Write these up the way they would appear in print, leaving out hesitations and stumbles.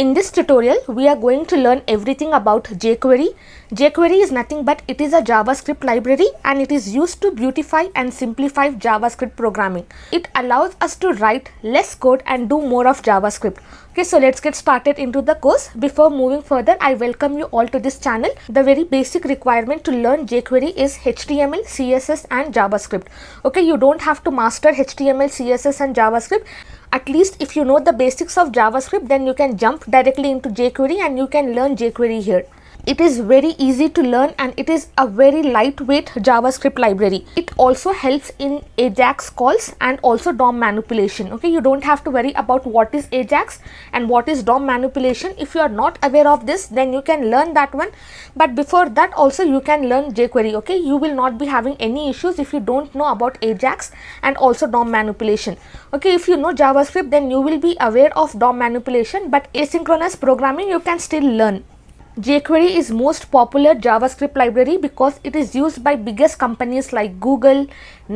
In this tutorial, we are going to learn everything about jQuery. jQuery is nothing but it is a JavaScript library and it is used to beautify and simplify JavaScript programming. It allows us to write less code and do more of JavaScript. Okay, so let's get started into the course. Before moving further, I welcome you all to this channel. The very basic requirement to learn jQuery is HTML, CSS and JavaScript. Okay, you don't have to master HTML, CSS and JavaScript. At least if you know the basics of JavaScript, then you can jump directly into jQuery and you can learn jQuery here. It is very easy to learn and it is a very lightweight JavaScript library. It also helps in Ajax calls and also DOM manipulation. Okay, you don't have to worry about what is Ajax and what is DOM manipulation. If you are not aware of this, then you can learn that one. But before that also you can learn jQuery. Okay, you will not be having any issues if you don't know about Ajax and also DOM manipulation. Okay, if you know JavaScript, then you will be aware of DOM manipulation, but asynchronous programming you can still learn. jQuery is most popular JavaScript library because it is used by biggest companies like Google,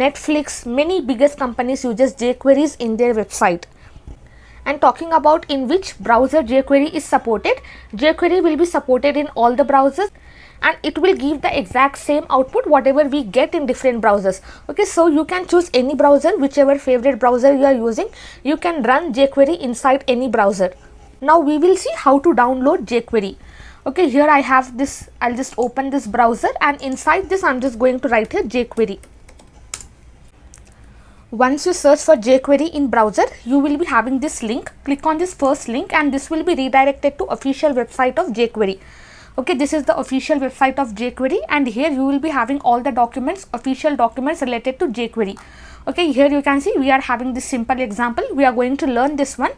Netflix. Many biggest companies uses jQueries in their website. And talking about in which browser jQuery is supported, jQuery will be supported in all the browsers and it will give the exact same output whatever we get in different browsers. Okay, so you can choose any browser, whichever favorite browser you are using. You can run jQuery inside any browser. Now we will see how to download jQuery. Okay, here I have this. I'll just open this browser and inside this I'm just going to write here jQuery. Once you search for jQuery in browser, you will be having this link. Click on this first link and this will be redirected to official website of jQuery. Okay, this is the official website of jQuery and here you will be having all the documents, official documents related to jQuery. Okay, here you can see we are having this simple example. We are going to learn this one,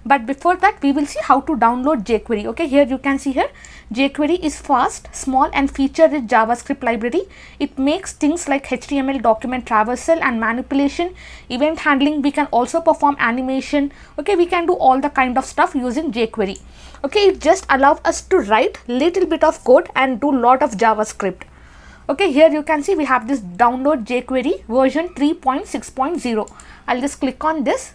but before that we will see how to download jQuery. Okay, here you can see here jQuery is fast, small and feature-rich JavaScript library. It makes things like HTML document traversal and manipulation, event handling. We can also perform animation. Okay, we can do all the kind of stuff using jQuery. Okay, it just allows us to write little bit of code and do lot of JavaScript. Okay, here you can see we have this download jQuery version 3.6.0. I'll just click on this.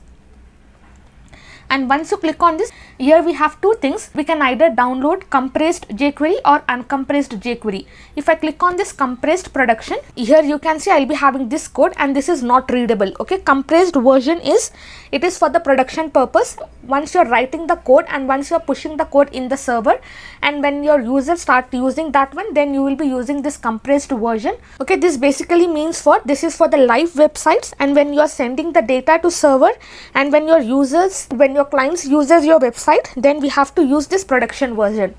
And once you click on this, here we have two things. We can either download compressed jQuery or uncompressed jQuery. If I click on this compressed production, here you can see I'll be having this code and this is not readable. Okay, compressed version is for the production purpose. Once you're writing the code and once you're pushing the code in the server and when your users start using that one, then you will be using this compressed version. Okay, this basically means this is for the live websites and when you are sending the data to server and when your clients uses your website, then we have to use this production version.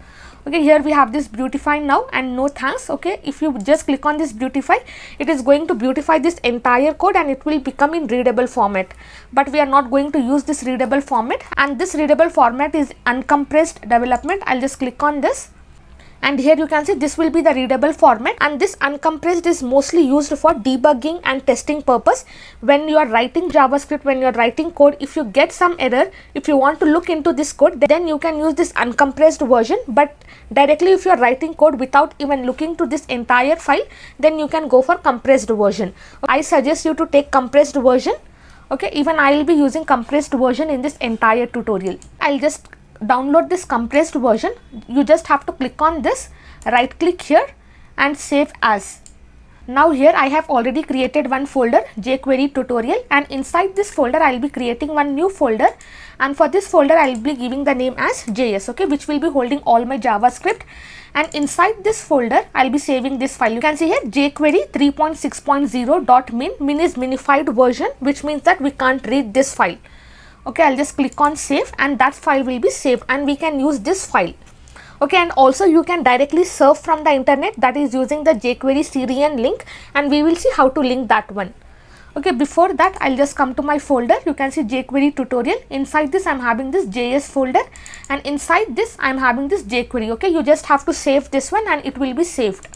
Okay, here we have this beautify now and no thanks. Okay, if you just click on this beautify, it is going to beautify this entire code and it will become in readable format. But we are not going to use this readable format, and this readable format is uncompressed development. I'll just click on this. And here you can see this will be the readable format, and this uncompressed is mostly used for debugging and testing purpose. When you are writing JavaScript, when you are writing code, if you get some error, if you want to look into this code, then you can use this uncompressed version. But directly if you are writing code without even looking to this entire file, then you can go for compressed version. I suggest you to take compressed version. Okay, even I will be using compressed version in this entire tutorial. I'll just download this compressed version. You just have to click on this, right click here and save as. Now here I have already created one folder, jQuery tutorial, and inside this folder I will be creating one new folder, and for this folder I will be giving the name as JS, okay, which will be holding all my JavaScript. And inside this folder I will be saving this file. You can see here jQuery 3.6.0.min. Min is minified version, which means that we can't read this file. Okay, I'll just click on save and that file will be saved and we can use this file. Okay, and also you can directly surf from the internet, that is using the jQuery Syrian link, and we will see how to link that one. Okay, before that I'll just come to my folder. You can see jQuery tutorial. Inside this I'm having this JS folder and inside this I'm having this jQuery. Okay, you just have to save this one and it will be saved.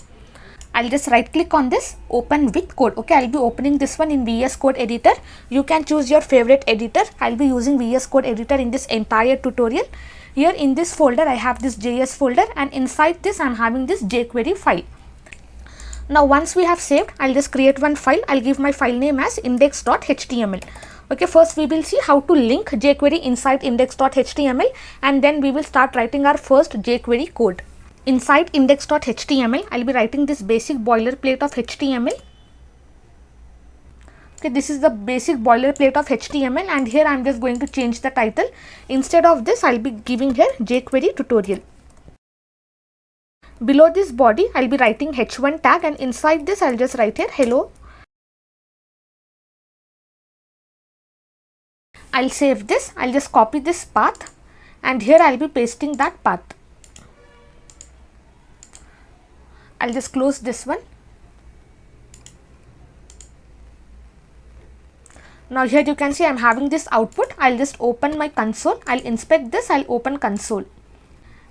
I'll just right click on this, open with code. Okay, I'll be opening this one in VS Code editor. You can choose your favorite editor. I'll be using VS Code editor in this entire tutorial. Here in this folder I have this JS folder and inside this I'm having this jQuery file. Now once we have saved, I'll just create one file. I'll give my file name as index.html. Okay, first we will see how to link jQuery inside index.html, and then we will start writing our first jQuery code. Inside index.html, I'll be writing this basic boilerplate of HTML. Okay, this is the basic boilerplate of HTML, and here I'm just going to change the title. Instead of this, I'll be giving here jQuery tutorial. Below this body, I'll be writing h1 tag, and inside this I'll just write here hello. I'll save this. I'll just copy this path, and here I'll be pasting that path. I'll just close this one. Now here you can see I'm having this output. I'll just open my console. I'll inspect this. I'll open console.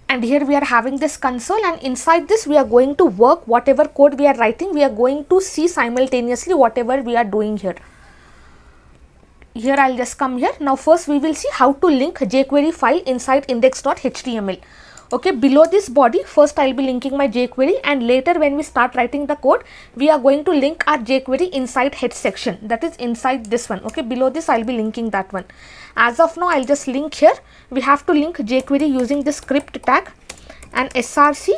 And here we are having this console, and inside this we are going to work whatever code we are writing. We are going to see simultaneously whatever we are doing here. Here I'll just come here. Now first we will see how to link jQuery file inside index.html. Okay, below this body, first I'll be linking my jQuery, and later when we start writing the code, we are going to link our jQuery inside head section, that is inside this one. Okay, below this I'll be linking that one. As of now, I'll just link here. We have to link jQuery using the script tag and src.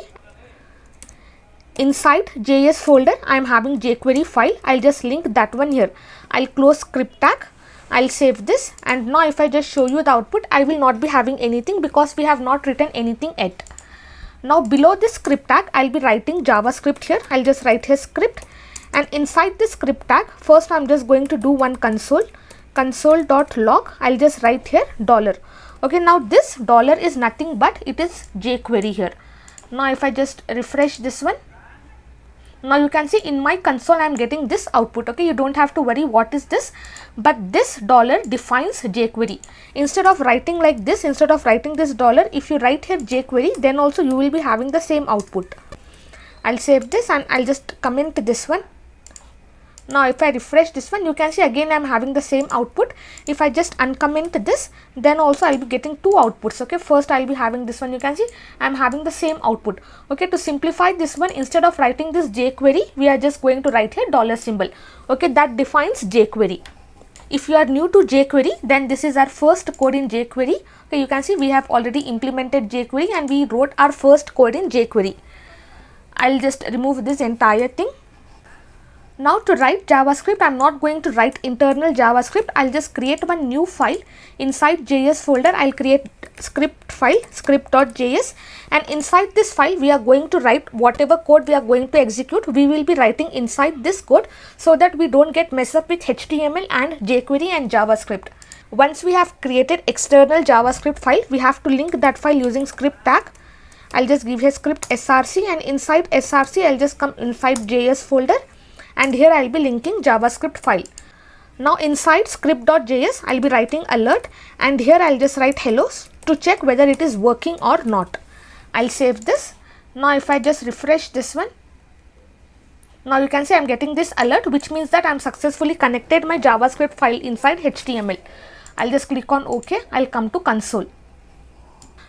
Inside JS folder, I'm having jQuery file. I'll just link that one here. I'll close script tag. I'll save this, and now if I just show you the output, I will not be having anything because we have not written anything yet. Now below this script tag, I'll be writing JavaScript here. I'll just write here script, and inside this script tag, first I'm just going to do one console.log. I'll just write here $. Okay, now this $ is nothing but it is jQuery here. Now if I just refresh this one, now you can see in my console I am getting this output. Okay, you don't have to worry what is this, but this $ defines jQuery. Instead of writing like this, instead of writing this $, if you write here jQuery, then also you will be having the same output. I'll save this, and I'll just comment this one. Now if I refresh this one, you can see again I am having the same output. If I just uncomment this, then also I'll be getting two outputs. Okay, first I'll be having this one. You can see I am having the same output. Okay, to simplify this one, instead of writing this jQuery, we are just going to write here $ symbol. Okay, that defines jQuery. If you are new to jQuery, then this is our first code in jQuery. Okay, you can see we have already implemented jQuery and we wrote our first code in jQuery. I'll just remove this entire thing. Now to write JavaScript, I'm not going to write internal JavaScript. I'll just create one new file. Inside JS folder, I'll create script file, script.js, and inside this file, we are going to write whatever code we are going to execute. We will be writing inside this code so that we don't get messed up with HTML and jQuery and JavaScript. Once we have created external JavaScript file, we have to link that file using script tag. I'll just give here script src, and inside src, I'll just come inside JS folder. And here I'll be linking JavaScript file. Now inside script.js, I'll be writing alert, and here I'll just write hello to check whether it is working or not. I'll save this. Now if I just refresh this one, now you can see I'm getting this alert, which means that I'm successfully connected my JavaScript file inside HTML. I'll just click on OK. I'll come to console.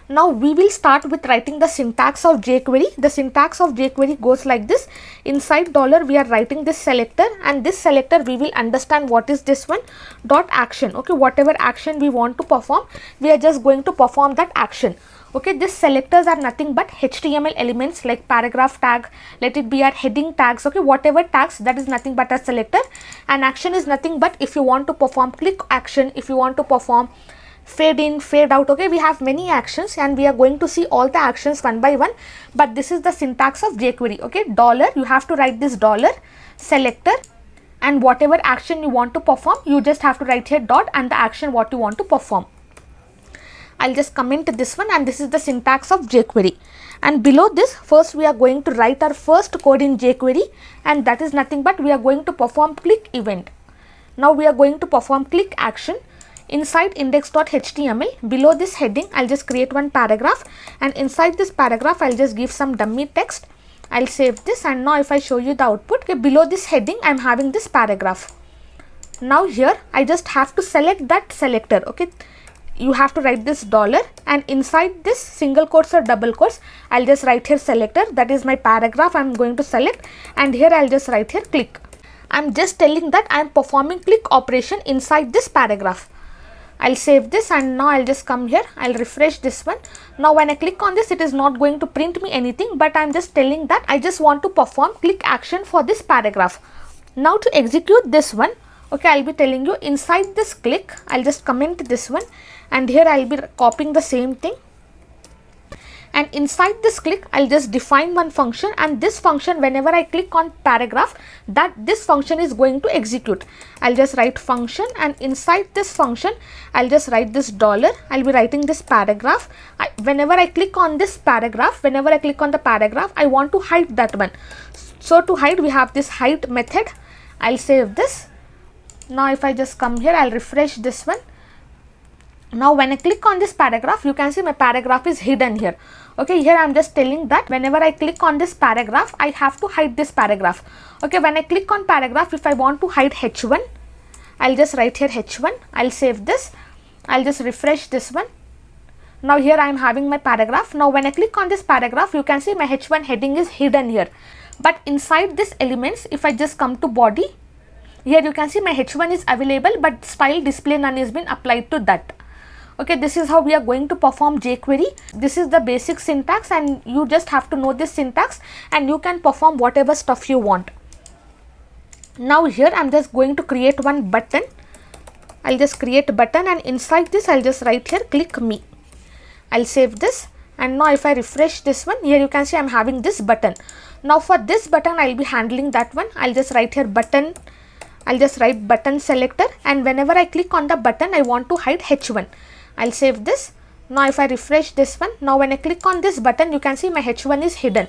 Now we will start with writing the syntax of jQuery. The syntax of jQuery goes like this. Inside $ we are writing this selector, and this selector we will understand what is this one, dot action. Okay, whatever action we want to perform, we are just going to perform that action. Okay, these selectors are nothing but HTML elements like paragraph tag, let it be our heading tags. Okay, whatever tags, that is nothing but a selector. And action is nothing but if you want to perform click action, if you want to perform fade in, fade out. Okay, we have many actions and we are going to see all the actions one by one, but this is the syntax of jQuery. Okay, $, you have to write this $ selector, and whatever action you want to perform, you just have to write here dot and the action what you want to perform. I'll just comment this one, and this is the syntax of jQuery. And below this, first we are going to write our first code in jQuery, and that is nothing but we are going to perform click event. Now we are going to perform click action. Inside index.html, below this heading, I'll just create one paragraph, and inside this paragraph, I'll just give some dummy text. I'll save this, and now if I show you the output, okay, below this heading, I'm having this paragraph. Now here, I just have to select that selector. Okay, you have to write this $, and inside this single quotes or double quotes, I'll just write here selector. That is my paragraph I'm going to select, and here I'll just write here click. I'm just telling that I'm performing click operation inside this paragraph. I'll save this, and now I'll just come here, I'll refresh this one. Now when I click on this, it is not going to print me anything, but I'm just telling that I just want to perform click action for this paragraph. Now to execute this one, okay, I'll be telling you inside this click, I'll just comment this one, and here I'll be copying the same thing. And inside this click, I'll just define one function, and this function, whenever I click on paragraph, that this function is going to execute. I'll just write function, and inside this function, I'll just write this dollar. I'll be writing this paragraph. Whenever I click on this paragraph, whenever I click on the paragraph, I want to hide that one. So to hide, we have this hide method. I'll save this. Now if I just come here, I'll refresh this one. Now when I click on this paragraph, you can see my paragraph is hidden here. Okay, here I'm just telling that whenever I click on this paragraph, I have to hide this paragraph. Okay, when I click on paragraph, if I want to hide h1, I'll just write here h1. I'll save this. I'll just refresh this one. Now here I am having my paragraph. Now when I click on this paragraph, you can see my h1 heading is hidden here. But inside this elements, if I just come to body, here you can see my h1 is available, but style display none has been applied to that. Okay, this is how we are going to perform jQuery. This is the basic syntax, and you just have to know this syntax and you can perform whatever stuff you want. Now here I'm just going to create one button. I'll just create a button, and inside this I'll just write here click me. I'll save this, and now if I refresh this one, here you can see I'm having this button. Now for this button, I'll be handling that one. I'll just write here button. I'll just write button selector, and whenever I click on the button, I want to hide h1. I'll save this. Now if I refresh this one, now when I click on this button, you can see my h1 is hidden.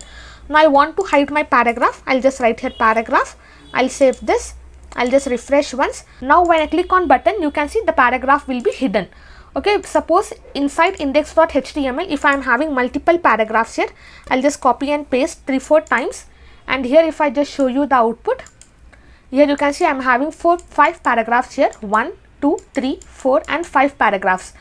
Now I want to hide my paragraph. I'll just write here paragraph. I'll save this. I'll just refresh once. Now when I click on button, you can see the paragraph will be hidden. Okay, suppose inside index.html, if I am having multiple paragraphs here, I'll just copy and paste 3-4 times. And here if I just show you the output, here you can see I'm having 5 paragraphs here. 1, 2, 3, 4 and 5 paragraphs.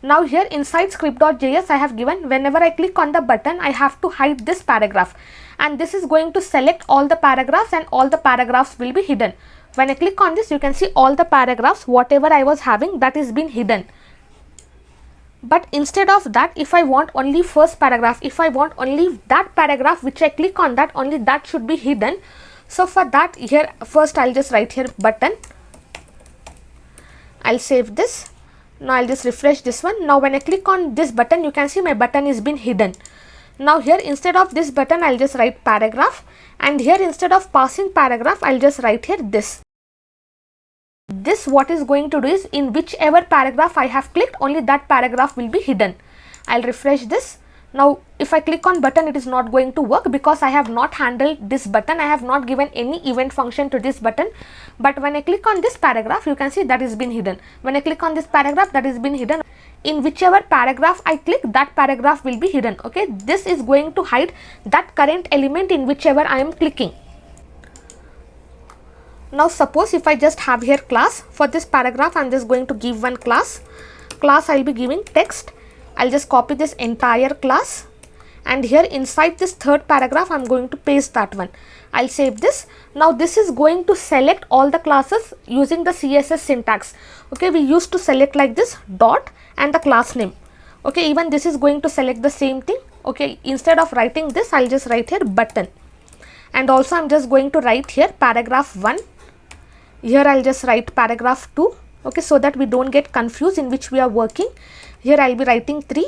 Now here inside script.js, I have given whenever I click on the button, I have to hide this paragraph, and this is going to select all the paragraphs, and all the paragraphs will be hidden. When I click on this, you can see all the paragraphs, whatever I was having, that is been hidden. But instead of that, if I want only first paragraph, if I want only that paragraph which I click on, that only that should be hidden. So for that, here first I'll just write here button. I'll save this. Now I'll just refresh this one. Now when I click on this button, you can see my button is been hidden. Now here instead of this button, I'll just write paragraph, and here instead of passing paragraph, I'll just write here this. This what is going to do is, in whichever paragraph I have clicked, only that paragraph will be hidden. I'll refresh this. Now if I click on button, it is not going to work because I have not handled this button. I have not given any event function to this button. But when I click on this paragraph, you can see that is been hidden. When I click on this paragraph, that is been hidden. In whichever paragraph I click, that paragraph will be hidden. Okay, this is going to hide that current element in whichever I am clicking. Now suppose if I just have here class, for this paragraph I'm just going to give one class. I'll be giving text. I'll just copy this entire class, and here inside this third paragraph I'm going to paste that one. I'll save this. Now this is going to select all the classes using the CSS syntax. Okay, we used to select like this dot and the class name. Okay, even this is going to select the same thing. Okay, instead of writing this, I'll just write here button, and also I'm just going to write here paragraph 1. Here I'll just write paragraph 2. Okay, so that we don't get confused in which we are working. Here I'll be writing 3,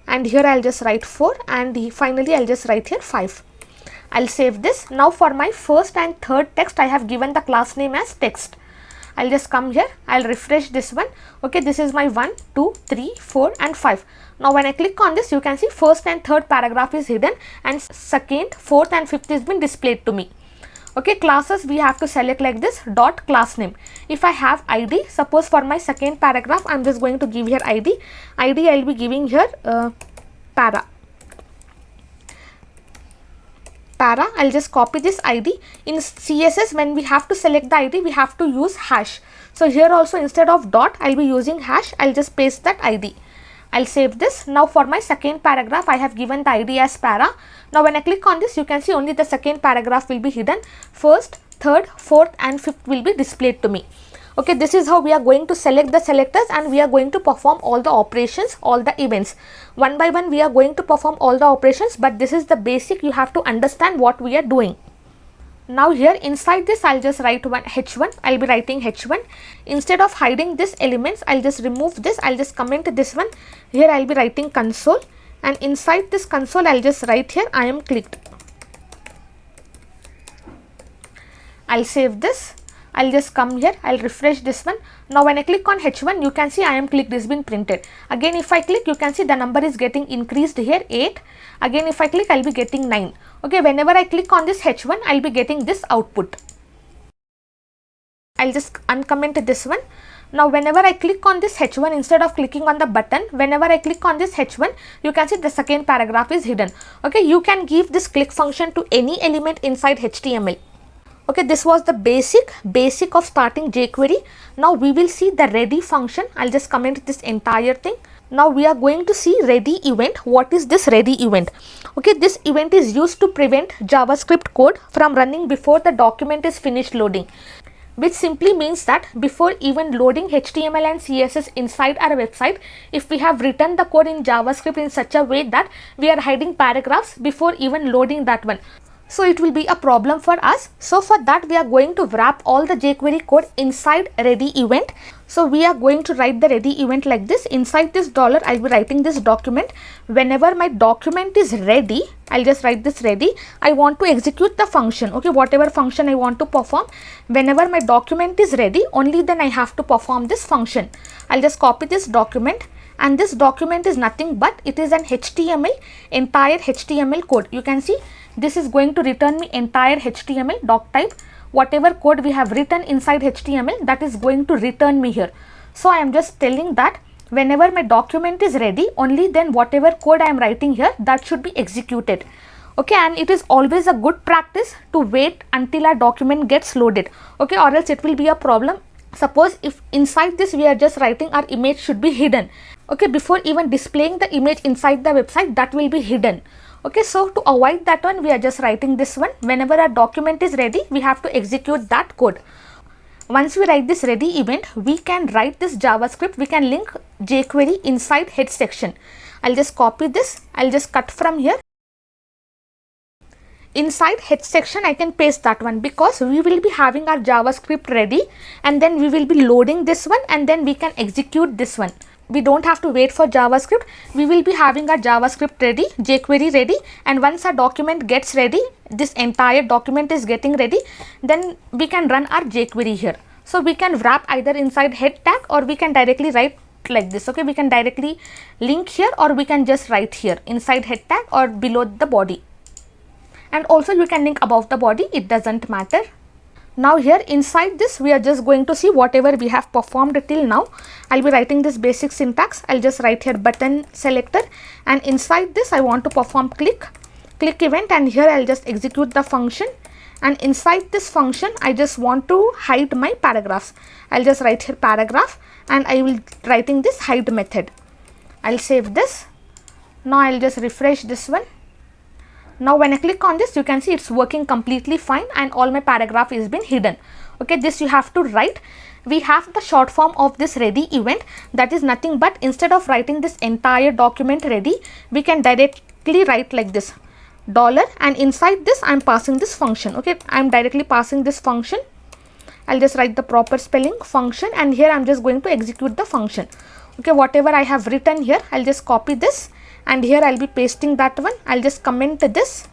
and here I'll just write 4, and finally I'll just write here 5. I'll save this. Now for my first and third text, I have given the class name as text. I'll just come here, I'll refresh this one. Okay, this is my 1, 2, 3, 4 and 5. Now when I click on this, you can see first and third paragraph is hidden, and second, fourth and fifth is been displayed to me. Okay, classes we have to select like this dot class name. If I have ID, suppose for my second paragraph, I'm just going to give here ID. I'll be giving here para. I'll just copy this ID. In CSS, when we have to select the ID, we have to use hash. So here also instead of dot, I'll be using hash. I'll just paste that ID. I'll save this. Now for my second paragraph, I have given the ID as para. Now when I click on this, you can see only the second paragraph will be hidden. First, third, fourth and fifth will be displayed to me. Okay, this is how we are going to select the selectors and we are going to perform all the operations, all the events. One by one we are going to perform all the operations, but this is the basic. You have to understand what we are doing. Now here inside this, I'll just write one h1. I'll be writing h1. Instead of hiding this elements, I'll just remove this. I'll just comment this one. Here I'll be writing console, and inside this console I'll just write here I am clicked. I'll save this. I'll just come here, I'll refresh this one. Now when I click on h1, you can see I am clicked is been printed. Again if I click, you can see the number is getting increased here 8. Again if I click, I'll be getting 9. Okay, whenever I click on this h1, I'll be getting this output. I'll just uncomment this one. Now whenever I click on this h1, instead of clicking on the button, whenever I click on this h1, you can see the second paragraph is hidden. Okay, you can give this click function to any element inside HTML. Okay, this was the basic of starting jQuery. Now we will see the ready function. I'll just comment this entire thing. Now we are going to see ready event. What is this ready event? Okay, this event is used to prevent JavaScript code from running before the document is finished loading, which simply means that before even loading HTML and CSS inside our website, if we have written the code in JavaScript in such a way that we are hiding paragraphs before even loading that one, so it will be a problem for us. So for that we are going to wrap all the jQuery code inside ready event. So we are going to write the ready event like this. Inside this dollar, I'll be writing this document. Whenever my document is ready, I'll just write this ready. I want to execute the function. Okay, whatever function I want to perform. Whenever my document is ready, only then I have to perform this function. I'll just copy this document, and this document is nothing but it is an HTML, entire HTML code. You can see this is going to return me entire HTML doc type. Whatever code we have written inside HTML, that is going to return me here. So I am just telling that whenever my document is ready, only then whatever code I am writing here, that should be executed. Okay, and it is always a good practice to wait until our document gets loaded. Okay, or else it will be a problem. Suppose if inside this we are just writing our image should be hidden. Okay, before even displaying the image inside the website, that will be hidden. Okay, so to avoid that one, we are just writing this one. Whenever our document is ready, we have to execute that code. Once we write this ready event, we can write this JavaScript. We can link jQuery inside head section. I'll just copy this. I'll just cut from here. Inside head section, I can paste that one because we will be having our JavaScript ready, and then we will be loading this one, and then we can execute this one. We don't have to wait for JavaScript. We will be having our JavaScript ready, jQuery ready, and once our document gets ready, this entire document is getting ready, then we can run our jQuery here. So we can wrap either inside head tag, or we can directly write like this. Okay, we can directly link here, or we can just write here inside head tag or below the body. And also you can link above the body, it doesn't matter. Now here inside this, we are just going to see whatever we have performed till now. I'll be writing this basic syntax. I'll just write here button selector, and inside this I want to perform click event, and here I'll just execute the function, and inside this function I just want to hide my paragraphs. I'll just write here paragraph, and I will writing this hide method. I'll save this. Now I'll just refresh this one. Now when I click on this, you can see it's working completely fine and all my paragraph is been hidden. Okay, this you have to write. We have the short form of this ready event, that is nothing but instead of writing this entire document ready, we can directly write like this dollar, and inside this I'm passing this function. Okay, I'm directly passing this function. I'll just write the proper spelling function, and here I'm just going to execute the function. Okay, whatever I have written here, I'll just copy this, and here I'll be pasting that one. I'll just comment this.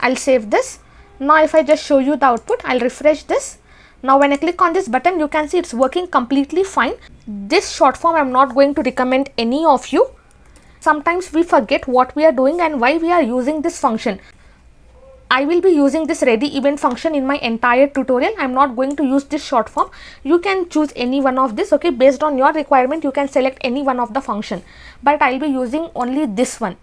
I'll save this. Now if I just show you the output, I'll refresh this. Now when I click on this button, you can see it's working completely fine. This short form I'm not going to recommend any of you. Sometimes we forget what we are doing and why we are using this function. I will be using this ready event function in my entire tutorial. I'm not going to use this short form. You can choose any one of this. Okay, based on your requirement, you can select any one of the function, but I'll be using only this one.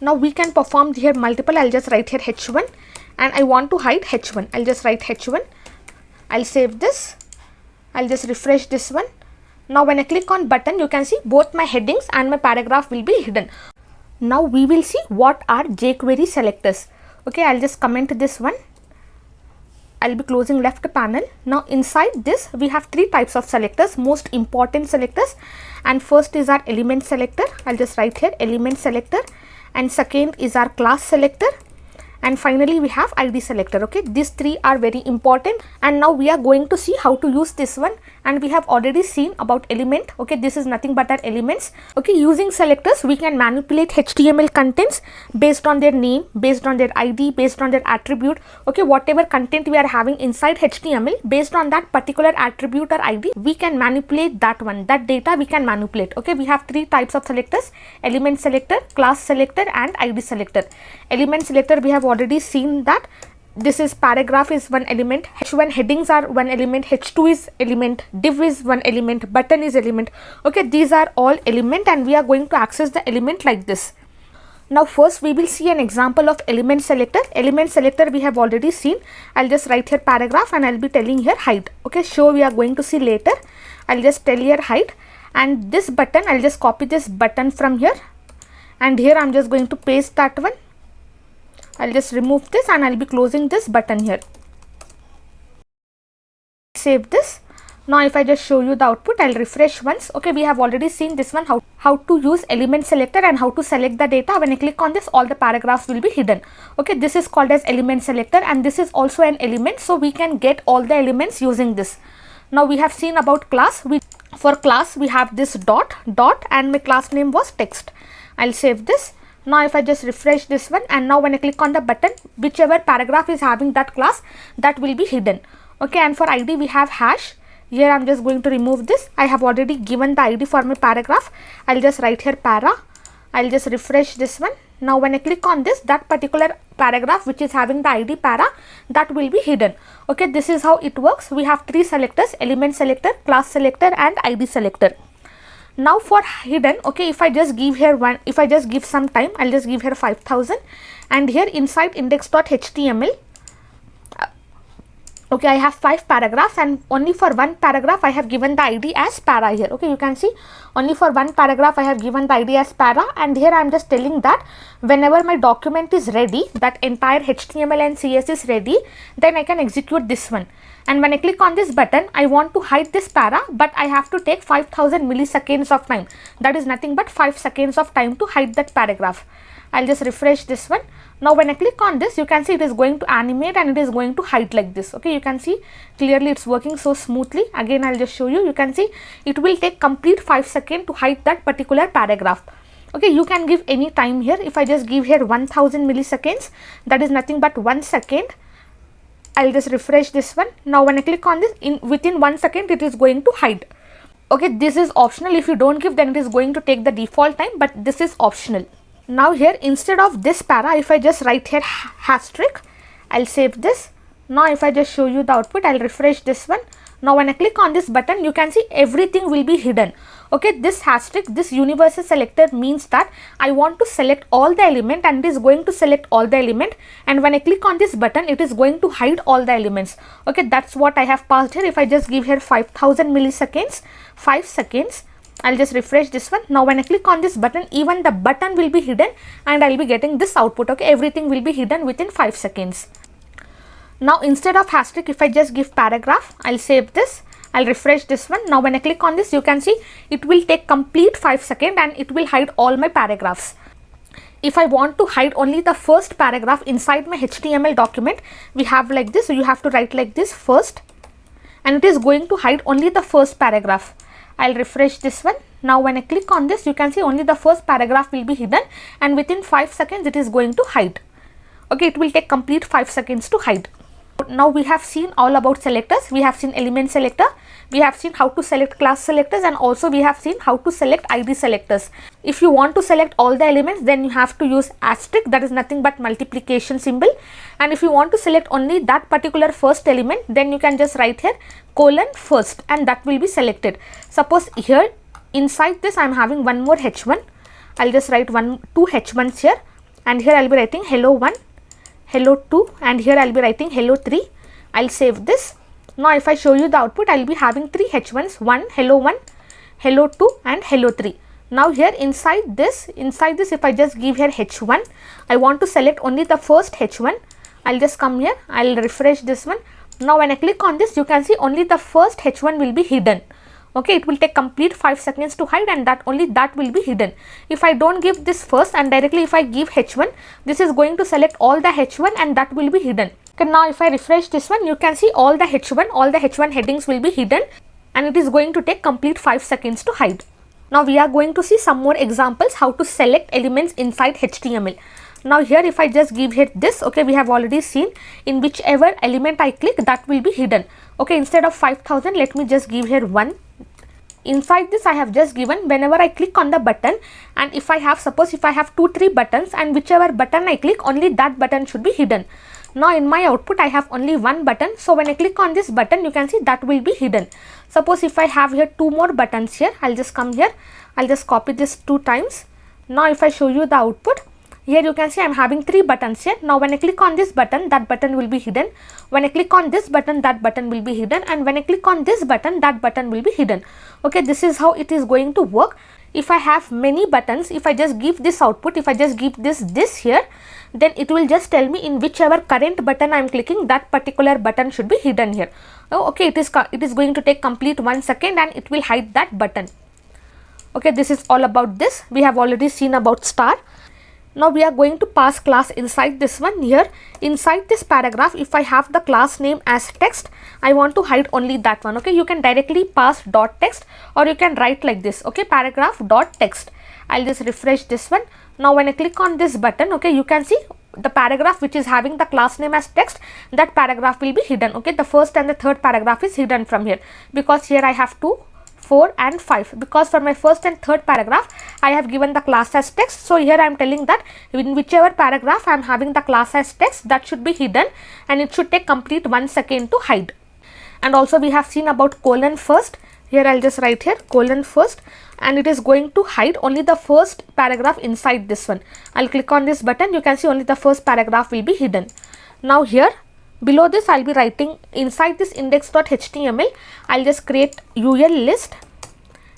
Now we can perform here multiple. I'll just write here h1, and I want to hide h1. I'll just write h1. I'll save this. I'll just refresh this one. Now when I click on button, you can see both my headings and my paragraph will be hidden. Now we will see what are jQuery selectors. Okay, I'll just comment this one. I'll be closing left panel. Now inside this we have three types of selectors, most important selectors, and first is our element selector. I'll just write here element selector, and second is our class selector, and finally we have ID selector. Okay, these three are very important, and now we are going to see how to use this one. And we have already seen about element. Okay, this is nothing but our elements. Okay, using selectors we can manipulate HTML contents based on their name, based on their ID, based on their attribute. Okay, whatever content we are having inside HTML, based on that particular attribute or ID, we can manipulate that one, that data we can manipulate. Okay, we have three types of selectors: element selector, class selector, and ID selector. Element selector we have already seen that this is paragraph is one element, H1 headings are one element, H2 is element, div is one element, button is element. Okay, these are all element, and we are going to access the element like this. Now first we will see an example of element selector. Element selector we have already seen. I'll just write here paragraph, and I'll be telling here hide. Okay, show we are going to see later. I'll just tell here hide, and this button I'll just copy this button from here, and here I'm just going to paste that one. I'll just remove this, and I'll be closing this button here. Save this. Now if I just show you the output, I'll refresh once. Okay, we have already seen this one, how to use element selector and how to select the data. When I click on this, all the paragraphs will be hidden. Okay, this is called as element selector, and this is also an element, so we can get all the elements using this. Now we have seen about class. For class we have this dot, and my class name was text. I'll save this. Now if I just refresh this one, and now when I click on the button, whichever paragraph is having that class, that will be hidden. Okay, and for ID we have hash. Here I'm just going to remove this. I have already given the ID for my paragraph. I'll just write here para. I'll just refresh this one. Now when I click on this, that particular paragraph which is having the ID para, that will be hidden. Okay, this is how it works. We have three selectors: element selector, class selector, and ID selector. Now for hidden, okay, if I just give here one, if I just give some time, I'll just give here 5000, and here inside index.html, okay, I have 5 paragraphs, and only for one paragraph I have given the ID as para here. Okay, you can see only for one paragraph I have given the ID as para, and here I am just telling that whenever my document is ready, that entire HTML and CS is ready, then I can execute this one. And when I click on this button, I want to hide this para, but I have to take 5000 milliseconds of time. That is nothing but 5 seconds of time to hide that paragraph. I'll just refresh this one. Now when I click on this, you can see it is going to animate, and it is going to hide like this. Okay, you can see clearly it's working so smoothly. Again, I'll just show you. You can see it will take complete 5 seconds to hide that particular paragraph. Okay, you can give any time here. If I just give here 1000 milliseconds, that is nothing but 1 second. I'll just refresh this one. Now when I click on this, within 1 second it is going to hide. Okay, this is optional. If you don't give, then it is going to take the default time, but this is optional. Now here, instead of this para, if I just write here asterisk, I'll save this. Now if I just show you the output, I'll refresh this one. Now when I click on this button, you can see everything will be hidden. Okay, this asterisk, this universal selector means that I want to select all the element, and it is going to select all the element, and when I click on this button, it is going to hide all the elements. Okay, that's what I have passed here. If I just give here 5000 milliseconds, 5 seconds, I'll just refresh this one. Now when I click on this button, even the button will be hidden, and I'll be getting this output. Okay, everything will be hidden within 5 seconds. Now instead of asterisk, if I just give paragraph, I'll save this. I'll refresh this one. Now when I click on this, you can see it will take complete 5 seconds, and it will hide all my paragraphs. If I want to hide only the first paragraph inside my HTML document, we have like this. So you have to write like this first, and it is going to hide only the first paragraph. I'll refresh this one. Now when I click on this, you can see only the first paragraph will be hidden, and within 5 seconds it is going to hide. Okay, it will take complete 5 seconds to hide. Now we have seen all about selectors. We have seen element selector, we have seen how to select class selectors, and also we have seen how to select ID selectors. If you want to select all the elements, then you have to use asterisk, that is nothing but multiplication symbol. And if you want to select only that particular first element, then you can just write here colon first, and that will be selected. Suppose here inside this I am having one more h1. I'll just write two h1s here, and here I'll be writing hello 1, hello 2, and here I'll be writing hello 3. I'll save this. Now if I show you the output, I'll be having 3 h1s, 1 hello 1, hello2 and hello3. Now here inside this if I just give here h1, I want to select only the first h1. I'll just come here, I'll refresh this one. Now when I click on this, you can see only the first h1 will be hidden. Okay, it will take complete 5 seconds to hide, and that only that will be hidden. If I don't give this first and directly if I give h1, this is going to select all the h1 and that will be hidden. Okay, now if I refresh this one, you can see all the h1 headings will be hidden, and it is going to take complete 5 seconds to hide. Now we are going to see some more examples how to select elements inside HTML. Now here if I just give here this, okay, we have already seen in whichever element I click that will be hidden. Okay, instead of 5000, let me just give here 1. Inside this I have just given whenever I click on the button, and if I have, suppose if I have 2-3 buttons, and whichever button I click, only that button should be hidden. Now in my output I have only 1 button, so when I click on this button, you can see that will be hidden. Suppose if I have here 2 more buttons here, I'll just come here, I'll just copy this 2 times. Now if I show you the output, here you can see I'm having 3 buttons here. Now when I click on this button, that button will be hidden. When I click on this button, that button will be hidden, and when I click on this button, that button will be hidden. Okay, this is how it is going to work. If I have many buttons, if I just give this output, if I just give this here, then it will just tell me in whichever current button I am clicking, that particular button should be hidden here. Oh, okay, it is going to take complete 1 second and it will hide that button. Okay, this is all about this. We have already seen about star. Now we are going to pass class inside this one. Here inside this paragraph, if I have the class name as text, I want to hide only that one. Okay, you can directly pass dot text, or you can write like this. Okay, paragraph dot text. I'll just refresh this one. Now when I click on this button, okay, you can see the paragraph which is having the class name as text, that paragraph will be hidden. Okay, the first and the third paragraph is hidden from here, because here I have 2, 4 and 5, because for my first and third paragraph I have given the class as text. So here I am telling that in whichever paragraph I am having the class as text, that should be hidden, and it should take complete 1 second to hide. And also we have seen about colon first. Here I'll just write here colon first, and it is going to hide only the first paragraph inside this one. I'll click on this button, you can see only the first paragraph will be hidden. Now here below this I'll be writing inside this index.html, I'll just create UL list,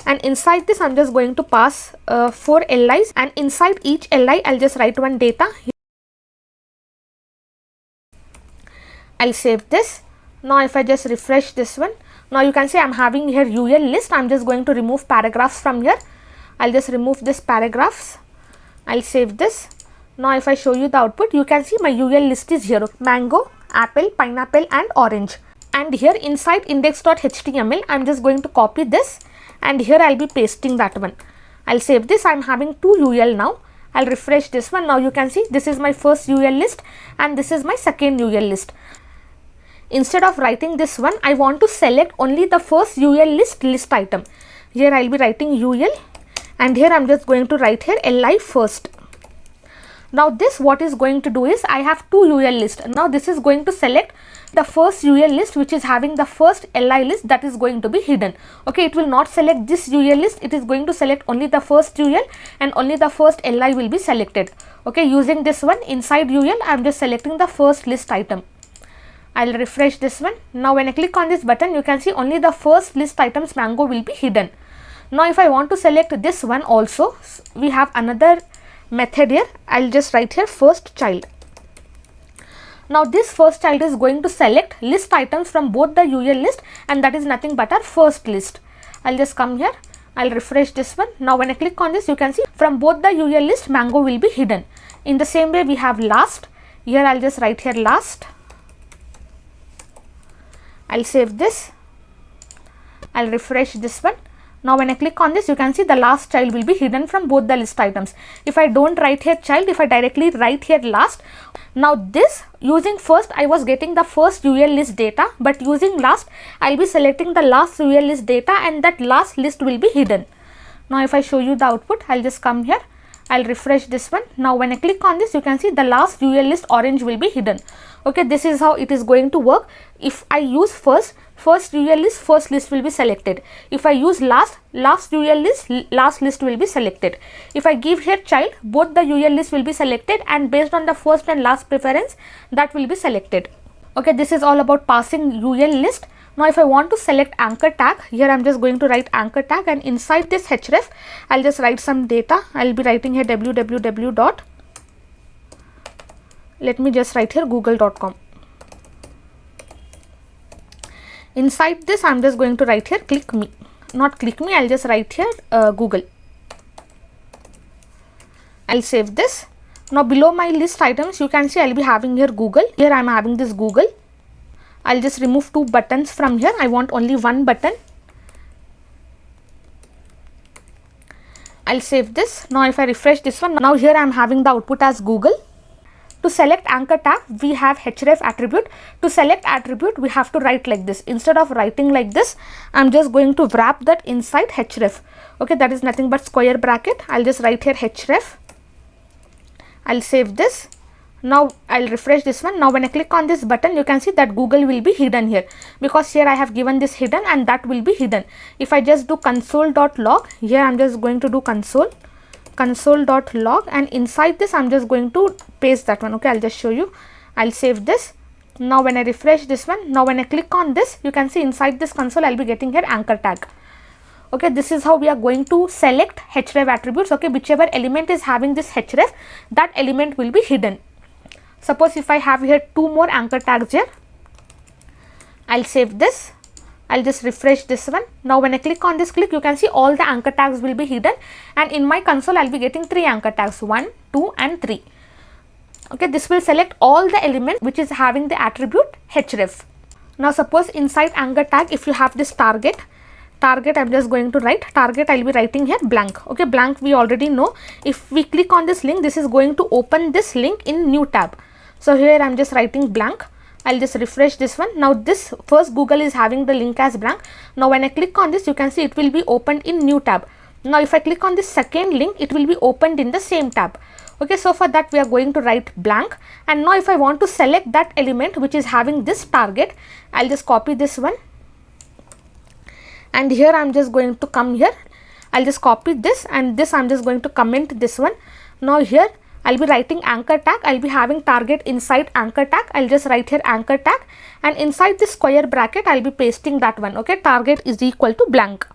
and inside this I'm just going to pass 4 LIs, and inside each LI I'll just write one data. I'll save this. Now if I just refresh this one, now you can see I'm having here UL list. I'm just going to remove paragraphs from here. I'll just remove this paragraphs. I'll save this. Now if I show you the output, you can see my UL list is here: mango, apple, pineapple and orange. And here inside index.html, I'm just going to copy this, and here I'll be pasting that one. I'll save this. I'm having 2 UL now. I'll refresh this one. Now you can see this is my first UL list and this is my second UL list. Instead of writing this one, I want to select only the first UL list item. Here I'll be writing UL, and here I'm just going to write here LI first. Now this what is going to do is, I have 2 UL list. Now this is going to select the first UL list which is having the first LI list, that is going to be hidden. Okay, it will not select this UL list, it is going to select only the first UL, and only the first LI will be selected. Okay, using this one inside UL, I'm just selecting the first list item. I'll refresh this one. Now when I click on this button, you can see only the first list items mango will be hidden. Now if I want to select this one also, we have another method here. I'll just write here first child. Now this first child is going to select list items from both the UL list, and that is nothing but our first list. I'll just come here, I'll refresh this one. Now when I click on this, you can see from both the UL list mango will be hidden. In the same way we have last. Here I'll just write here last. I'll save this. I'll refresh this one. Now when I click on this, you can see the last child will be hidden from both the list items. If I don't write here child, if I directly write here last, now this using first I was getting the first UL list data, but using last I'll be selecting the last UL list data, and that last list will be hidden. Now if I show you the output, I'll just come here, I'll refresh this one. Now when I click on this, you can see the last UL list orange will be hidden. Okay, this is how it is going to work. If I use first UL list, first list will be selected. If I use last UL list, last list will be selected. If I give here child, both the UL list will be selected, and based on the first and last preference, that will be selected. Okay, this is all about passing UL list. Now if I want to select anchor tag, here I'm just going to write anchor tag, and inside this href I'll just write some data. I'll be writing here www dot, let me just write here google.com. Inside this I'm just going to write here click me, not click me, I'll just write here Google. I'll save this. Now below my list items you can see I'll be having here Google. Here I'm having this Google. I'll just remove 2 buttons from here. I want only 1 button. I'll save this. Now if I refresh this one, now here I'm having the output as Google. To select anchor tag, we have href attribute. To select attribute, we have to write like this. Instead of writing like this, I'm just going to wrap that inside href. Okay, that is nothing but square bracket. I'll just write here href. I'll save this. Now I'll refresh this one. Now when I click on this button, you can see that Google will be hidden here, because here I have given this hidden and that will be hidden. If I just do console.log, here I'm just going to do console.log, and inside this I'm just going to paste that one. Okay, I'll just show you. I'll save this. Now when I refresh this one, now when I click on this, you can see inside this console I'll be getting here anchor tag. Okay, this is how we are going to select href attributes. Okay, whichever element is having this href, that element will be hidden. Suppose if I have here 2 more anchor tags here, I'll save this. I'll just refresh this one. Now when I click on this you can see all the anchor tags will be hidden, and in my console I'll be getting 3 anchor tags, 1, 2 and 3. Okay, this will select all the elements which is having the attribute href. Now suppose inside anchor tag, if you have this target, I'm just going to write target. I'll be writing here blank. Okay, blank we already know. If we click on this link, this is going to open this link in new tab. So here I'm just writing blank. I'll just refresh this one. Now this first Google is having the link as blank. Now when I click on this, you can see it will be opened in new tab. Now if I click on this second link, it will be opened in the same tab. Okay, so for that we are going to write blank. And now if I want to select that element which is having this target, I'll just copy this one. And here I'm just going to come here. I'll just copy this, and this I'm just going to comment this one. Now here I'll be writing anchor tag. I'll be having target inside anchor tag. I'll just write here anchor tag, and inside this square bracket I'll be pasting that one. Okay, target is equal to blank.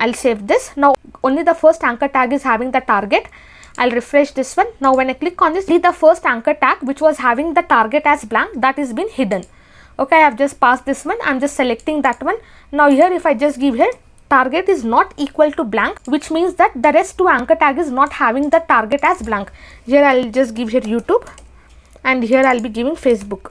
I'll save this. Now only the first anchor tag is having the target. I'll refresh this one. Now when I click on this, see the first anchor tag which was having the target as blank, that is been hidden. Okay, I have just passed this one. I'm just selecting that one. Now here if I just give here target is not equal to blank, which means that the rest 2 anchor tag is not having the target as blank. Here I'll just give here YouTube, and here I'll be giving Facebook.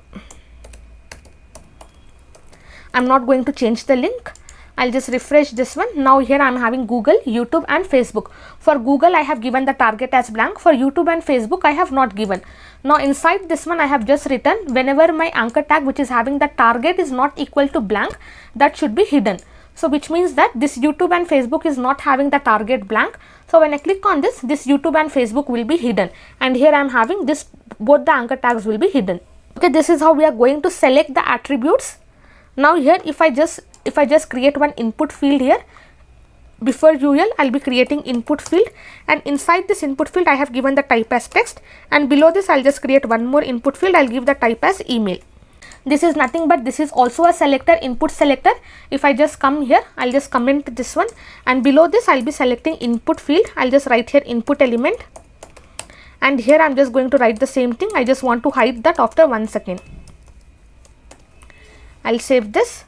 I'm not going to change the link. I'll just refresh this one. Now here I'm having Google, YouTube and Facebook. For Google I have given the target as blank. For YouTube and Facebook I have not given. Now inside this one I have just written whenever my anchor tag which is having the target is not equal to blank, that should be hidden. So which means that this YouTube and Facebook is not having the target blank. So when I click on this, this YouTube and Facebook will be hidden, and here I am having this, both the anchor tags will be hidden. Okay, this is how we are going to select the attributes. Now here if I just create one input field here, before UL I'll be creating input field, and inside this input field I have given the type as text, and below this I'll just create one more input field. I'll give the type as email. This is nothing but this is also a selector, input selector. If I just come here, I'll just comment this one, and below this I'll be selecting input field. I'll just write here input element, and here I'm just going to write the same thing. I just want to hide that after 1 second. I'll save this.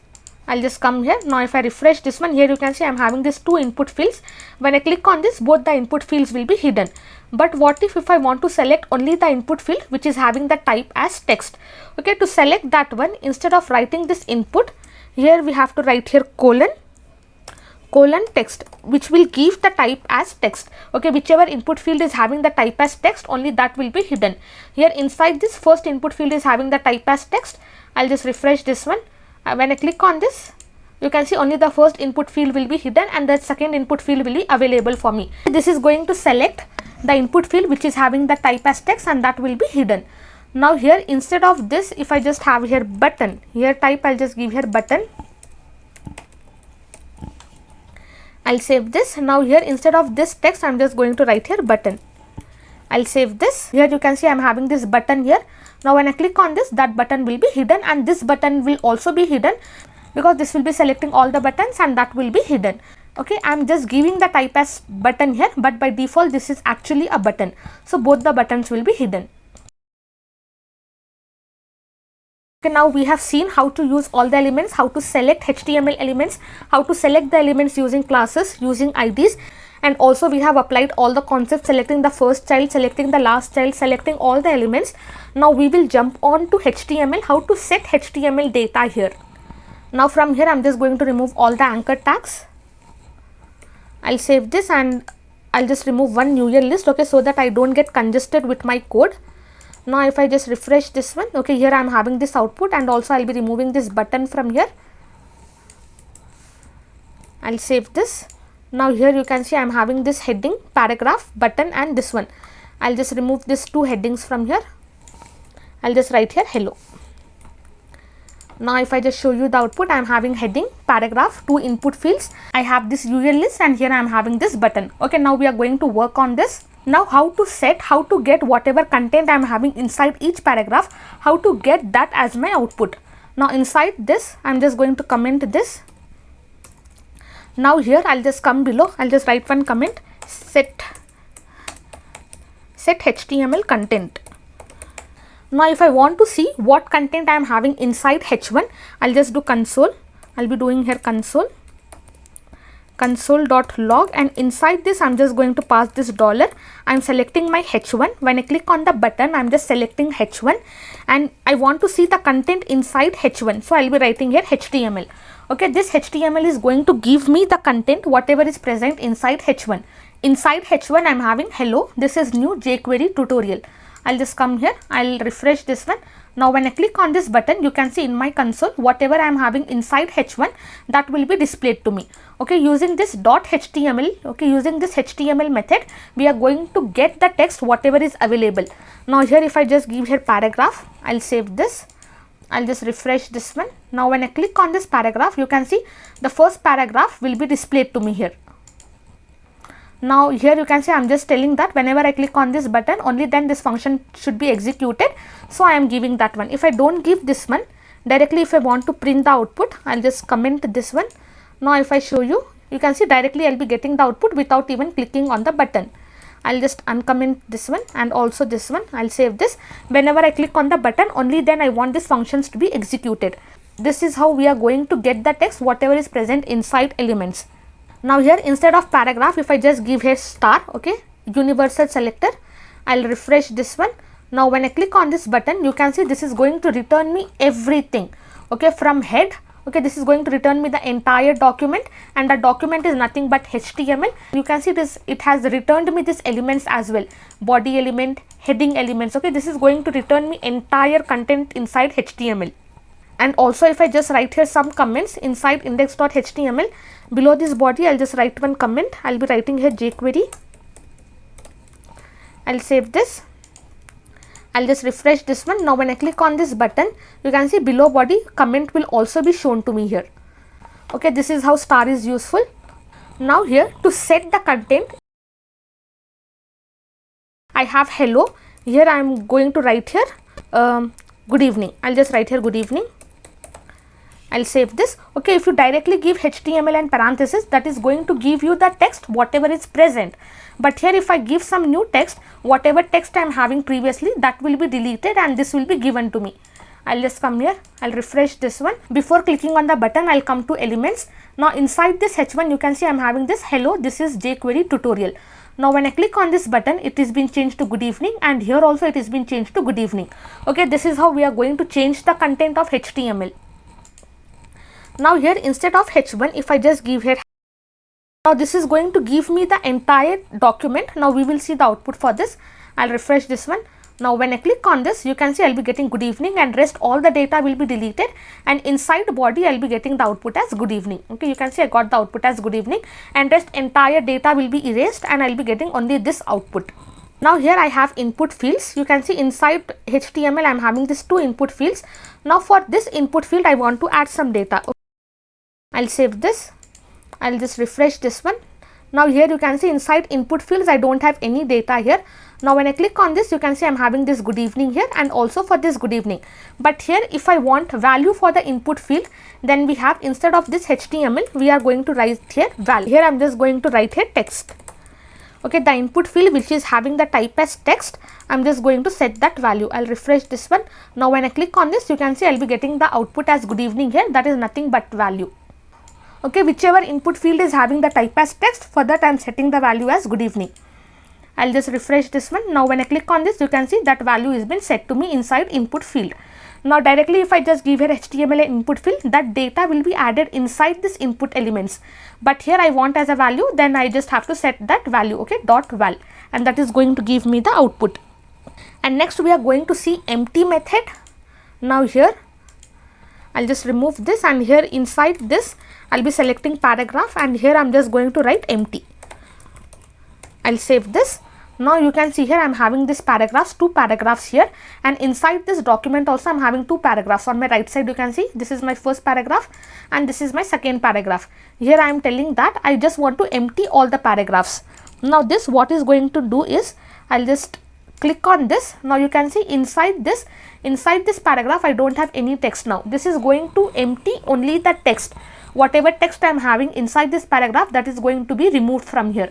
I'll just come here. Now if I refresh this one, here you can see I'm having these 2 input fields. When I click on this, both the input fields will be hidden. But what if I want to select only the input field which is having the type as text? Okay, to select that one, instead of writing this input, here we have to write here colon text, which will give the type as text. Okay, whichever input field is having the type as text, only that will be hidden. Here inside this first input field is having the type as text. I'll just refresh this one. When I click on this, you can see only the first input field will be hidden, and the second input field will be available for me. This is going to select the input field which is having the type as text, and that will be hidden. Now here instead of this, if I just have here button, here type I'll just give here button. I'll save this. Now here instead of this text I'm just going to write here button. I'll save this. Here you can see I'm having this button here. Now when I click on this, that button will be hidden, and this button will also be hidden. because this will be selecting all the buttons and that will be hidden. Okay, I am just giving the type as button here, but by default this is actually a button, so both the buttons will be hidden. Okay, now we have seen how to use all the elements, how to select HTML elements, how to select the elements using classes, using IDs, and also we have applied all the concepts, selecting the first child, selecting the last child, selecting all the elements. Now we will jump on to HTML, how to set HTML data here. Now from here I am just going to remove all the anchor tags. I'll save this and I'll just remove one new year list, okay, so that I don't get congested with my code. Now if I just refresh this one, okay, here I am having this output, and also I'll be removing this button from here. I'll save this. Now here you can see I am having this heading, paragraph, button, and this one. I'll just remove these two headings from here. I'll just write here hello. Now if I just show you the output, I am having heading, paragraph, two input fields. I have this URL list, and here I am having this button. Okay, now we are going to work on this. Now how to get whatever content I am having inside each paragraph, how to get that as my output. Now inside this I am just going to comment this. Now here I'll just come below, I'll just write one comment, set HTML content. Now if I want to see what content I am having inside H1, I'll just do console. I'll be doing here console.log, and inside this I'm just going to pass this dollar. I'm selecting my H1. When I click on the button, I'm just selecting H1, and I want to see the content inside H1, so I'll be writing here HTML. Okay, this HTML is going to give me the content whatever is present inside H1. Inside H1 I'm having hello, this is new jQuery tutorial. I'll just come here, I'll refresh this one. Now when I click on this button, you can see in my console whatever I am having inside H1, that will be displayed to me. Okay, using this .html, okay, using this HTML method, we are going to get the text whatever is available. Now here if I just give here paragraph, I'll save this. I'll just refresh this one. Now when I click on this paragraph, you can see the first paragraph will be displayed to me here. Now here you can see I'm just telling that whenever I click on this button, only then this function should be executed. So I am giving that one. If I don't give this one, directly if I want to print the output, I'll just comment this one. Now if I show you, you can see directly I'll be getting the output without even clicking on the button. I'll just uncomment this one and also this one. I'll save this. Whenever I click on the button, only then I want these functions to be executed. This is how we are going to get the text whatever is present inside elements. Now here instead of paragraph, if I just give here star, okay, universal selector, I'll refresh this one. Now when I click on this button, you can see this is going to return me everything, okay, from head. Okay, this is going to return me the entire document, and the document is nothing but HTML. You can see this, it has returned me these elements as well, body element, heading elements. Okay, this is going to return me entire content inside HTML. And also if I just write here some comments inside index.html, below this body I'll just write one comment. I'll be writing here jQuery. I'll save this. I'll just refresh this one. Now when I click on this button, you can see below body comment will also be shown to me here. Okay, this is how star is useful. Now here to set the content, I have hello. Here I am going to write here good evening. I'll just write here good evening. I'll save this. Okay, if you directly give HTML and parenthesis, that is going to give you the text whatever is present. But here if I give some new text, whatever text I am having previously, that will be deleted and this will be given to me. I'll just come here, I'll refresh this one. Before clicking on the button, I'll come to elements. Now inside this H1, you can see I'm having this hello, this is jQuery tutorial. Now when I click on this button, it is been changed to good evening, and here also it is been changed to good evening. Okay, this is how we are going to change the content of HTML. Now here instead of H1, if I just give here, now this is going to give me the entire document. Now we will see the output for this. I'll refresh this one. Now when I click on this, you can see I'll be getting good evening, and rest all the data will be deleted, and inside body I'll be getting the output as good evening. Okay, you can see I got the output as good evening, and rest entire data will be erased and I'll be getting only this output. Now here I have input fields. You can see inside HTML I'm having these two input fields. Now for this input field I want to add some data. Okay. I'll save this. I'll just refresh this one. Now here you can see inside input fields I don't have any data here. Now when I click on this, you can see I'm having this good evening here and also for this good evening. But here if I want value for the input field, then we have, instead of this HTML, we are going to write here val. Here I'm just going to write here text. Okay, the input field which is having the type as text, I'm just going to set that value. I'll refresh this one. Now when I click on this, you can see I'll be getting the output as good evening here. That is nothing but value. Okay, whichever input field is having the type as text, for that I'm setting the value as good evening. I'll just refresh this one. Now when I click on this, you can see that value has been set to me inside input field. Now directly if I just give here HTML input field, that data will be added inside this input elements. But here I want as a value, then I just have to set that value, okay, dot val, and that is going to give me the output. And next we are going to see empty method. Now here I'll just remove this, and here inside this I'll be selecting paragraph, and here I'm just going to write empty. I'll save this. Now you can see here I'm having this paragraphs, 2 paragraphs here, and inside this document also I'm having 2 paragraphs. On my right side you can see this is my first paragraph and this is my second paragraph. Here I am telling that I just want to empty all the paragraphs. Now this, what is going to do is, I'll just click on this. Now you can see inside this paragraph I don't have any text. Now this is going to empty only the text. Whatever text I am having inside this paragraph, that is going to be removed from here.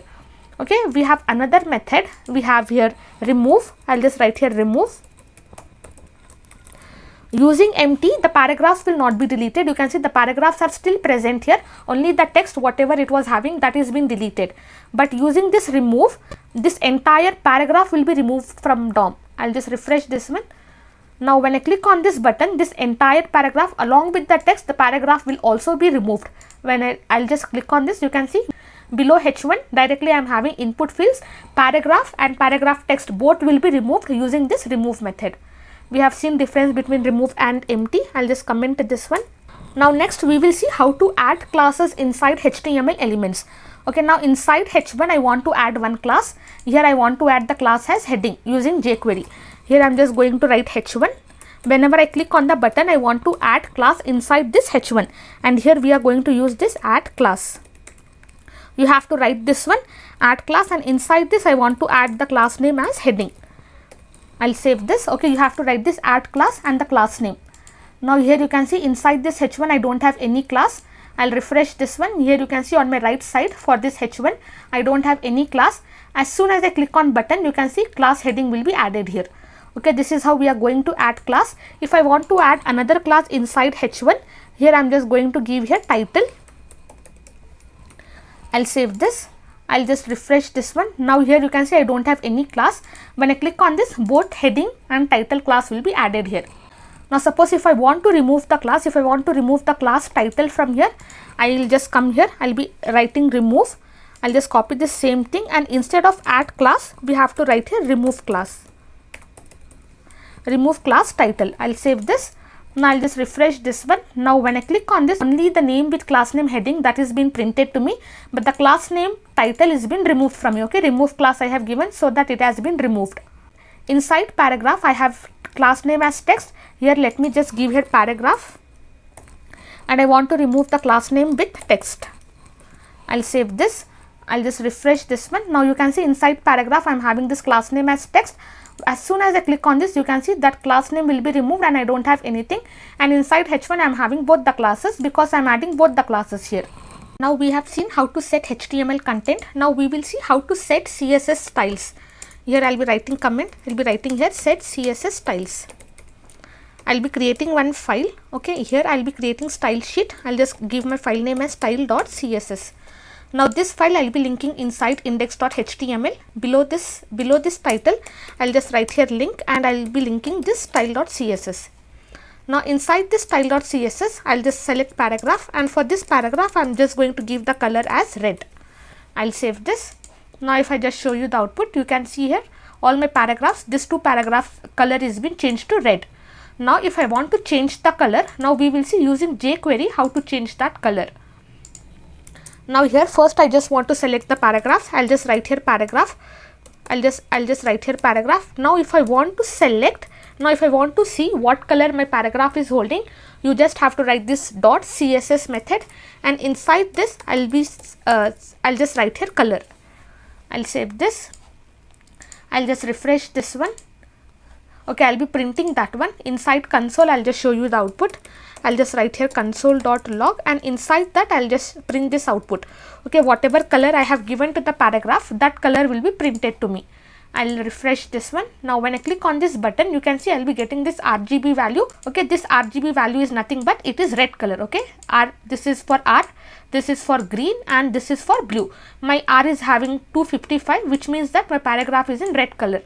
Okay, we have another method. We have here remove. I'll just write here remove. Using empty, the paragraphs will not be deleted. You can see the paragraphs are still present here. Only the text, whatever it was having, that is been deleted. But using this remove, this entire paragraph will be removed from DOM. I'll just refresh this one. Now when I click on this button, this entire paragraph along with the text, the paragraph will also be removed. When I'll just click on this, you can see below H1 directly I am having input fields, paragraph and paragraph text, both will be removed using this remove method. We have seen difference between remove and empty. I'll just comment this one. Now next we will see how to add classes inside HTML elements. Okay, now inside H1 I want to add one class. Here I want to add the class as heading using jQuery. Here I'm just going to write H1. Whenever I click on the button, I want to add class inside this H1, and here we are going to use this add class. You have to write this one, add class, and inside this I want to add the class name as heading. I'll save this. Okay, you have to write this add class and the class name. Now here you can see inside this H1 I don't have any class. I'll refresh this one. Here you can see on my right side for this H1 I don't have any class. As soon as I click on button, you can see class heading will be added here. Okay, this is how we are going to add class. If I want to add another class inside H1, here I'm just going to give here title. I'll save this. I'll just refresh this one. Now here you can see I don't have any class. When I click on this, both heading and title class will be added here. Now suppose if I want to remove the class, if I want to remove the class title from here, I will just come here. I'll be writing remove. I'll just copy this same thing, and instead of add class, we have to write here remove class. Remove class title. I'll save this. Now I'll just refresh this one. Now when I click on this, only the name with class name heading that is been printed to me, but the class name title is been removed from me. Okay, remove class I have given so that it has been removed. Inside paragraph I have class name as text. Here let me just give here paragraph, and I want to remove the class name with text. I'll save this. I'll just refresh this one. Now you can see inside paragraph I'm having this class name as text. As soon as I click on this, you can see that class name will be removed and I don't have anything. And inside H1 I am having both the classes because I am adding both the classes here. Now we have seen how to set HTML content. Now we will see how to set CSS styles. Here I'll be writing comment. I'll be writing here set CSS styles. I'll be creating one file. Okay, here I'll be creating style sheet. I'll just give my file name as style.css. Now this file I'll be linking inside index.html. Below this title, I'll just write here link, and I'll be linking this style.css. Now inside this style.css, I'll just select paragraph, and for this paragraph, I'm just going to give the color as red. I'll save this. Now if I just show you the output, you can see here all my paragraphs, this 2 paragraph color is been changed to red. Now if I want to change the color, now we will see using jQuery how to change that color. Now here first I just want to select the paragraphs. I'll just write here paragraph. I'll just write here paragraph. Now if I want to select, now if I want to see what color my paragraph is holding, you just have to write this .css method, and inside this I'll just write here color. I'll save this. I'll just refresh this one. Okay, I'll be printing that one. Inside console, I'll just show you the output. I'll just write here console.log, and inside that I'll just print this output. Okay, whatever color I have given to the paragraph, that color will be printed to me. I'll refresh this one. Now when I click on this button, you can see I'll be getting this RGB value. Okay, this RGB value is nothing but it is red color. Okay, this is for R, this is for green, and this is for blue. My R is having 255, which means that my paragraph is in red color.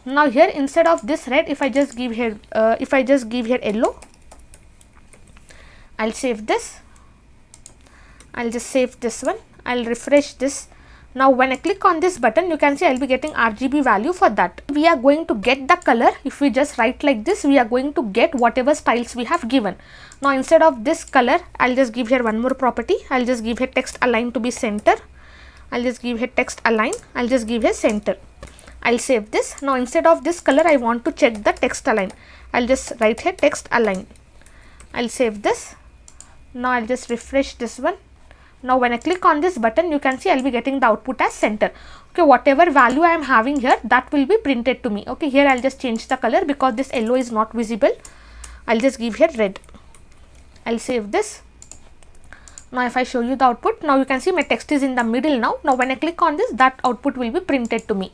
Now here, instead of this red, if I just give here yellow, I'll save this. I'll just save this one. I'll refresh this. Now when I click on this button, you can see I'll be getting RGB value for that. We are going to get the color. If we just write like this, we are going to get whatever styles we have given. Now instead of this color, I'll just give here one more property. I'll just give here text align to be center. I'll just give here text align. I'll just give here center. I'll save this. Now instead of this color, I want to check the text align. I'll just write here text align. I'll save this. Now I'll just refresh this one. Now when I click on this button, you can see I'll be getting the output as center. Okay, whatever value I am having here, that will be printed to me. Okay, here I'll just change the color because this yellow is not visible. I'll just give here red. I'll save this. Now if I show you the output, now you can see my text is in the middle now. Now when I click on this, that output will be printed to me.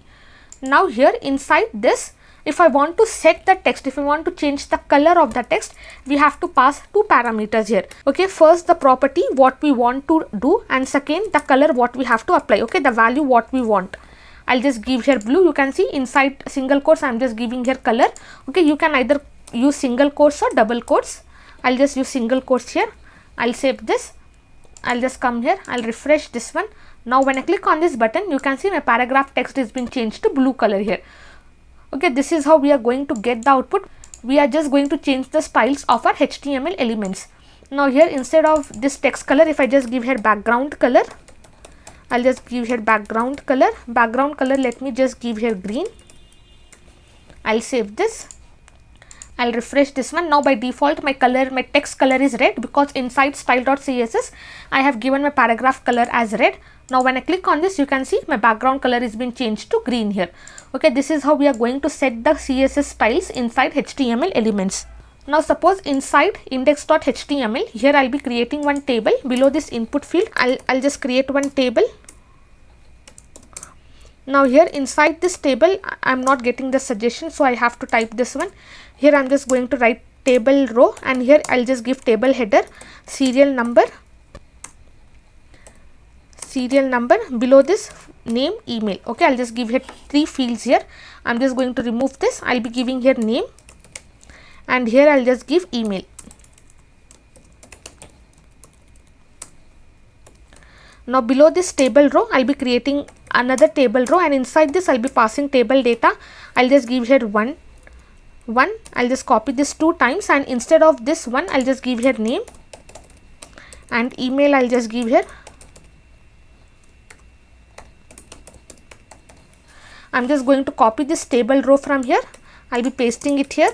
Now here inside this, if I want to set the text, if I want to change the color of the text, we have to pass two parameters here. Okay, first the property what we want to do, and second the color what we have to apply. Okay, the value what we want. I'll just give here blue. You can see inside single quotes I'm just giving here color. Okay, you can either use single quotes or double quotes. I'll just use single quotes here. I'll save this. I'll just come here. I'll refresh this one. Now when I click on this button, you can see my paragraph text is being changed to blue color here. Okay, this is how we are going to get the output. We are just going to change the styles of our HTML elements. Now here, instead of this text color, if I just give here background color, I'll just give here background color. Background color, let me just give here green. I'll save this. I'll refresh this one. Now by default my text color is red because inside style.css I have given my paragraph color as red. Now when I click on this, you can see my background color is being changed to green here. Okay, this is how we are going to set the CSS styles inside HTML elements. Now suppose inside index.html, here I'll be creating one table. Below this input field, I'll just create one table. Now here inside this table, I'm not getting the suggestion, so I have to type this one. Here I'm just going to write table row, and here I'll just give table header, serial number, below this name, email. Okay, I'll just give here three fields here. I'm just going to remove this. I'll be giving here name, and here I'll just give email. Now below this table row, I'll be creating another table row, and inside this I'll be passing table data. I'll just give here one. I'll just copy this 2 times, and instead of this one, I'll just give here name, and email I'll just give here. I'm just going to copy this table row from here. I'll be pasting it here,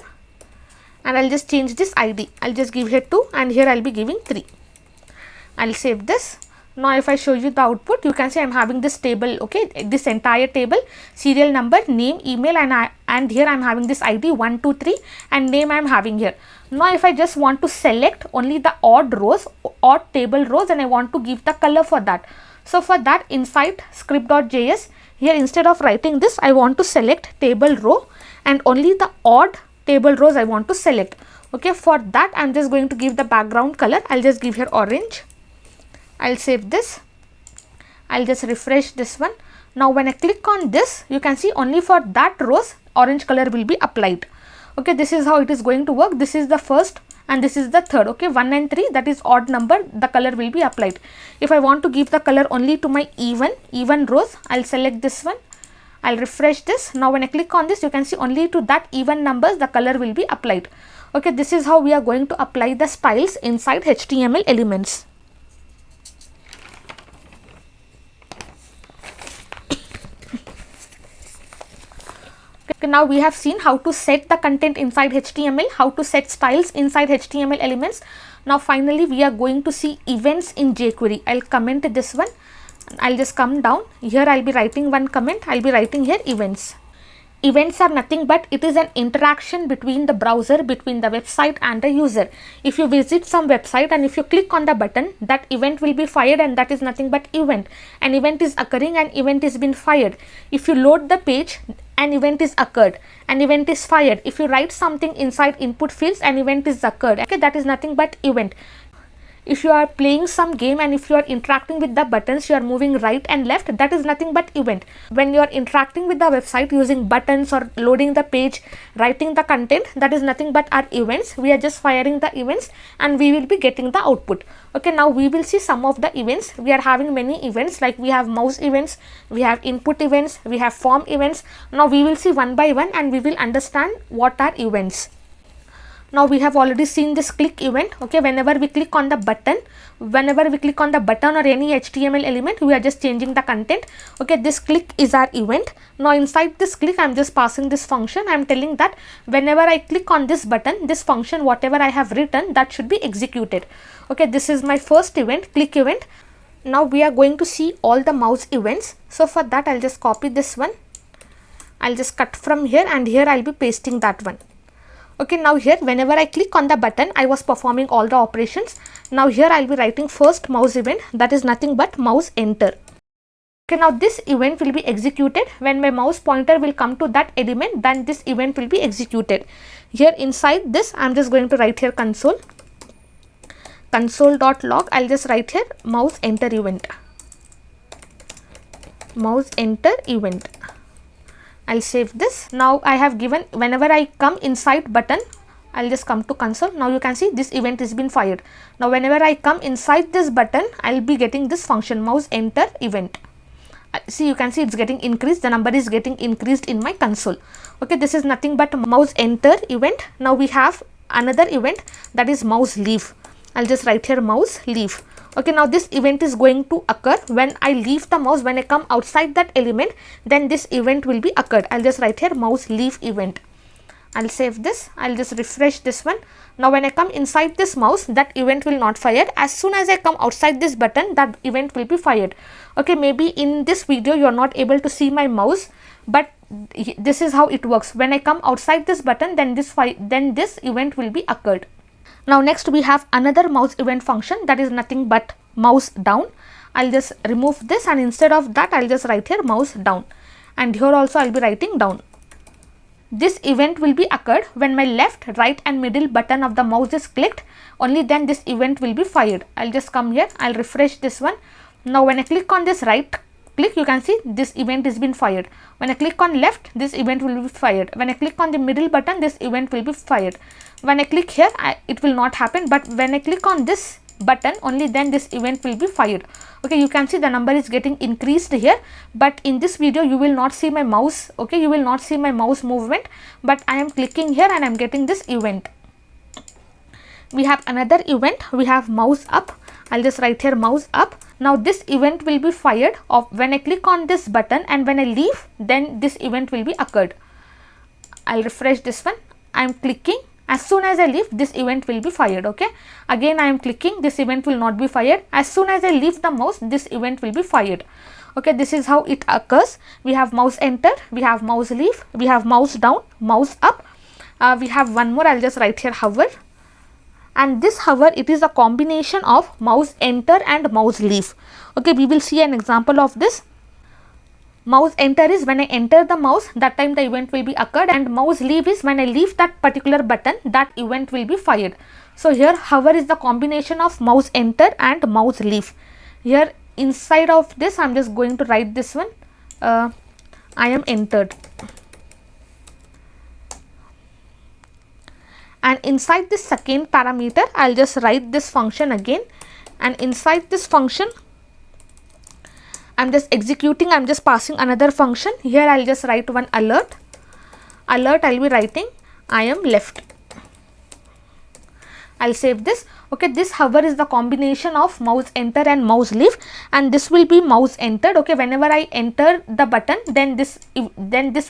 and I'll just change this ID. I'll just give here 2, and here I'll be giving 3. I'll save this. Now if I show you the output, you can see I'm having this table, okay, this entire table, serial number, name, email, and here I'm having this ID 1, 2, 3, and name I'm having here. Now if I just want to select only the odd rows, odd table rows, and I want to give the color for that. So for that, inside script.js, here instead of writing this, I want to select table row, and only the odd table rows I want to select. Okay, for that I'm just going to give the background color. I'll just give here orange. I'll save this. I'll just refresh this one. Now when I click on this, you can see only for that rows orange color will be applied. Okay, this is how it is going to work. This is the first and this is the third. Okay, 1 and 3, that is odd number, the color will be applied. If I want to give the color only to my even rows, I'll select this one. I'll refresh this. Now when I click on this, you can see only to that even numbers the color will be applied. Okay, this is how we are going to apply the styles inside HTML elements. Okay, now we have seen how to set the content inside HTML, how to set styles inside HTML elements. Now finally we are going to see events in jQuery. I'll comment this one. I'll just come down. Here I'll be writing one comment. I'll be writing here events. Events are nothing but it is an interaction between the browser, between the website and the user. If you visit some website and if you click on the button, that event will be fired, and that is nothing but event. An event is occurring, an event is been fired. If you load the page, an event is occurred, an event is fired. If you write something inside input fields, an event is occurred. Okay, that is nothing but event. If you are playing some game and if you are interacting with the buttons, you are moving right and left, that is nothing but event. When you are interacting with the website using buttons or loading the page, writing the content, that is nothing but our events. We are just firing the events and we will be getting the output. Okay, now we will see some of the events. We are having many events, like we have mouse events, we have input events, we have form events. Now we will see one by one and we will understand what are events. Now we have already seen this click event. Okay, whenever we click on the button, or any HTML element, we are just changing the content. Okay, this click is our event. Now inside this click, I am just passing this function. I am telling that whenever I click on this button, this function, whatever I have written, that should be executed. Okay, this is my first event, click event. Now we are going to see all the mouse events. So for that, I'll just copy this one. I'll just cut from here, and here I'll be pasting that one. Okay, now here whenever I click on the button, I was performing all the operations. Now here I'll be writing first mouse event, that is nothing but mouse enter. Okay, now this event will be executed when my mouse pointer will come to that element, then this event will be executed. Here inside this, I'm just going to write here console.log. I'll just write here mouse enter event. Mouse enter event. I'll save this. Now I have given whenever I come inside button, I'll just come to console. Now you can see this event has been fired. Now whenever I come inside this button, I'll be getting this function mouse enter event. See, you can see it's getting increased. The number is getting increased in my console. Okay, this is nothing but mouse enter event. Now we have another event, that is mouse leave. I'll just write here mouse leave. Okay, now this event is going to occur when I leave the mouse. When I come outside that element, then this event will be occurred. I'll just write here mouse leave event. I'll save this. I'll just refresh this one. Now when I come inside this mouse, that event will not fire. As soon as I come outside this button, that event will be fired. Okay, maybe in this video you are not able to see my mouse, but this is how it works. When I come outside this button, then this event will be occurred. Now next we have another mouse event function, that is nothing but mouse down. I'll just remove this, and instead of that I'll just write here mouse down, and here also I'll be writing down. This event will be occurred when my left, right and middle button of the mouse is clicked. Only then this event will be fired. I'll just come here, I'll refresh this one. Now when I click on this right click, you can see this event has been fired. When I click on left, this event will be fired. When I click on the middle button, this event will be fired. When I click here, it will not happen, but when I click on this button, only then this event will be fired. Okay, you can see the number is getting increased here, but in this video you will not see my mouse. Okay, you will not see my mouse movement, but I am clicking here and I am getting this event. We have another event, we have mouse up. I'll just write here mouse up. Now this event will be fired when I click on this button, and when I leave, then this event will be occurred. I'll refresh this one. I am clicking. As soon as I leave, this event will be fired. Okay, again I am clicking, this event will not be fired. As soon as I leave the mouse, this event will be fired. Okay, this is how it occurs. We have mouse enter, we have mouse leave, we have mouse down, mouse up. We have one more. I'll just write here hover. And this hover, it is a combination of mouse enter and mouse leave. Okay, we will see an example of this. Mouse enter is when I enter the mouse, that time the event will be occurred, and mouse leave is when I leave that particular button, that event will be fired. So here hover is the combination of mouse enter and mouse leave. Here inside of this, I am just going to write this one. I am entered. And inside this second parameter, I'll just write this function again, and inside this function I'm just executing, I'm just passing another function. Here I'll just write one alert. Alert, I'll be writing I am left. I'll save this. Okay, this hover is the combination of mouse enter and mouse leave, and this will be mouse entered. Okay, whenever I enter the button, then this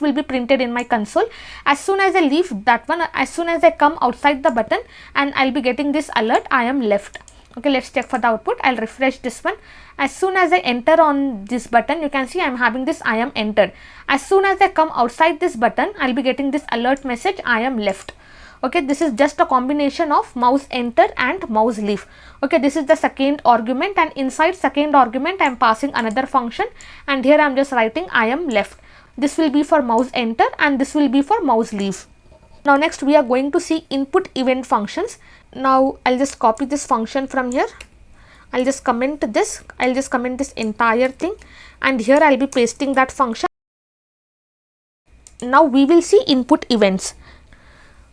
will be printed in my console. As soon as I leave that one, as soon as I come outside the button, and I'll be getting this alert I am left. Okay, let's check for the output. I'll refresh this one. As soon as I enter on this button, you can see I'm having this I am entered. As soon as I come outside this button, I'll be getting this alert message I am left. Okay, this is just a combination of mouse enter and mouse leave. Okay, this is the second argument, and inside second argument I'm passing another function, and here I'm just writing I am left. This will be for mouse enter and this will be for mouse leave. Now next we are going to see input event functions. Now I'll just copy this function from here. I'll just comment this. I'll just comment this entire thing, and here I'll be pasting that function. Now we will see input events.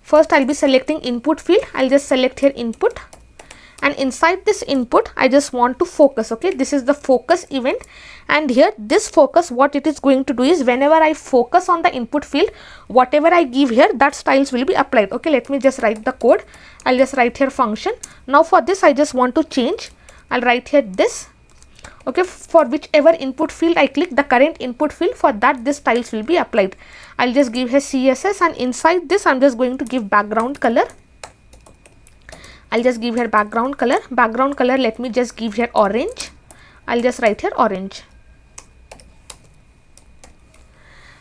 First I'll be selecting input field. I'll just select here input, and inside this input I just want to focus. Okay, this is the focus event, and here this focus, what it is going to do is whenever I focus on the input field, whatever I give here, that styles will be applied. Okay, let me just write the code. I'll just write here function. Now for this I just want to change. I'll write here this. Okay, for whichever input field I click, the current input field, for that this styles will be applied. I'll just give here CSS, and inside this I'm just going to give background color. I'll just give here background color. Background color, let me just give here orange. I'll just write here orange.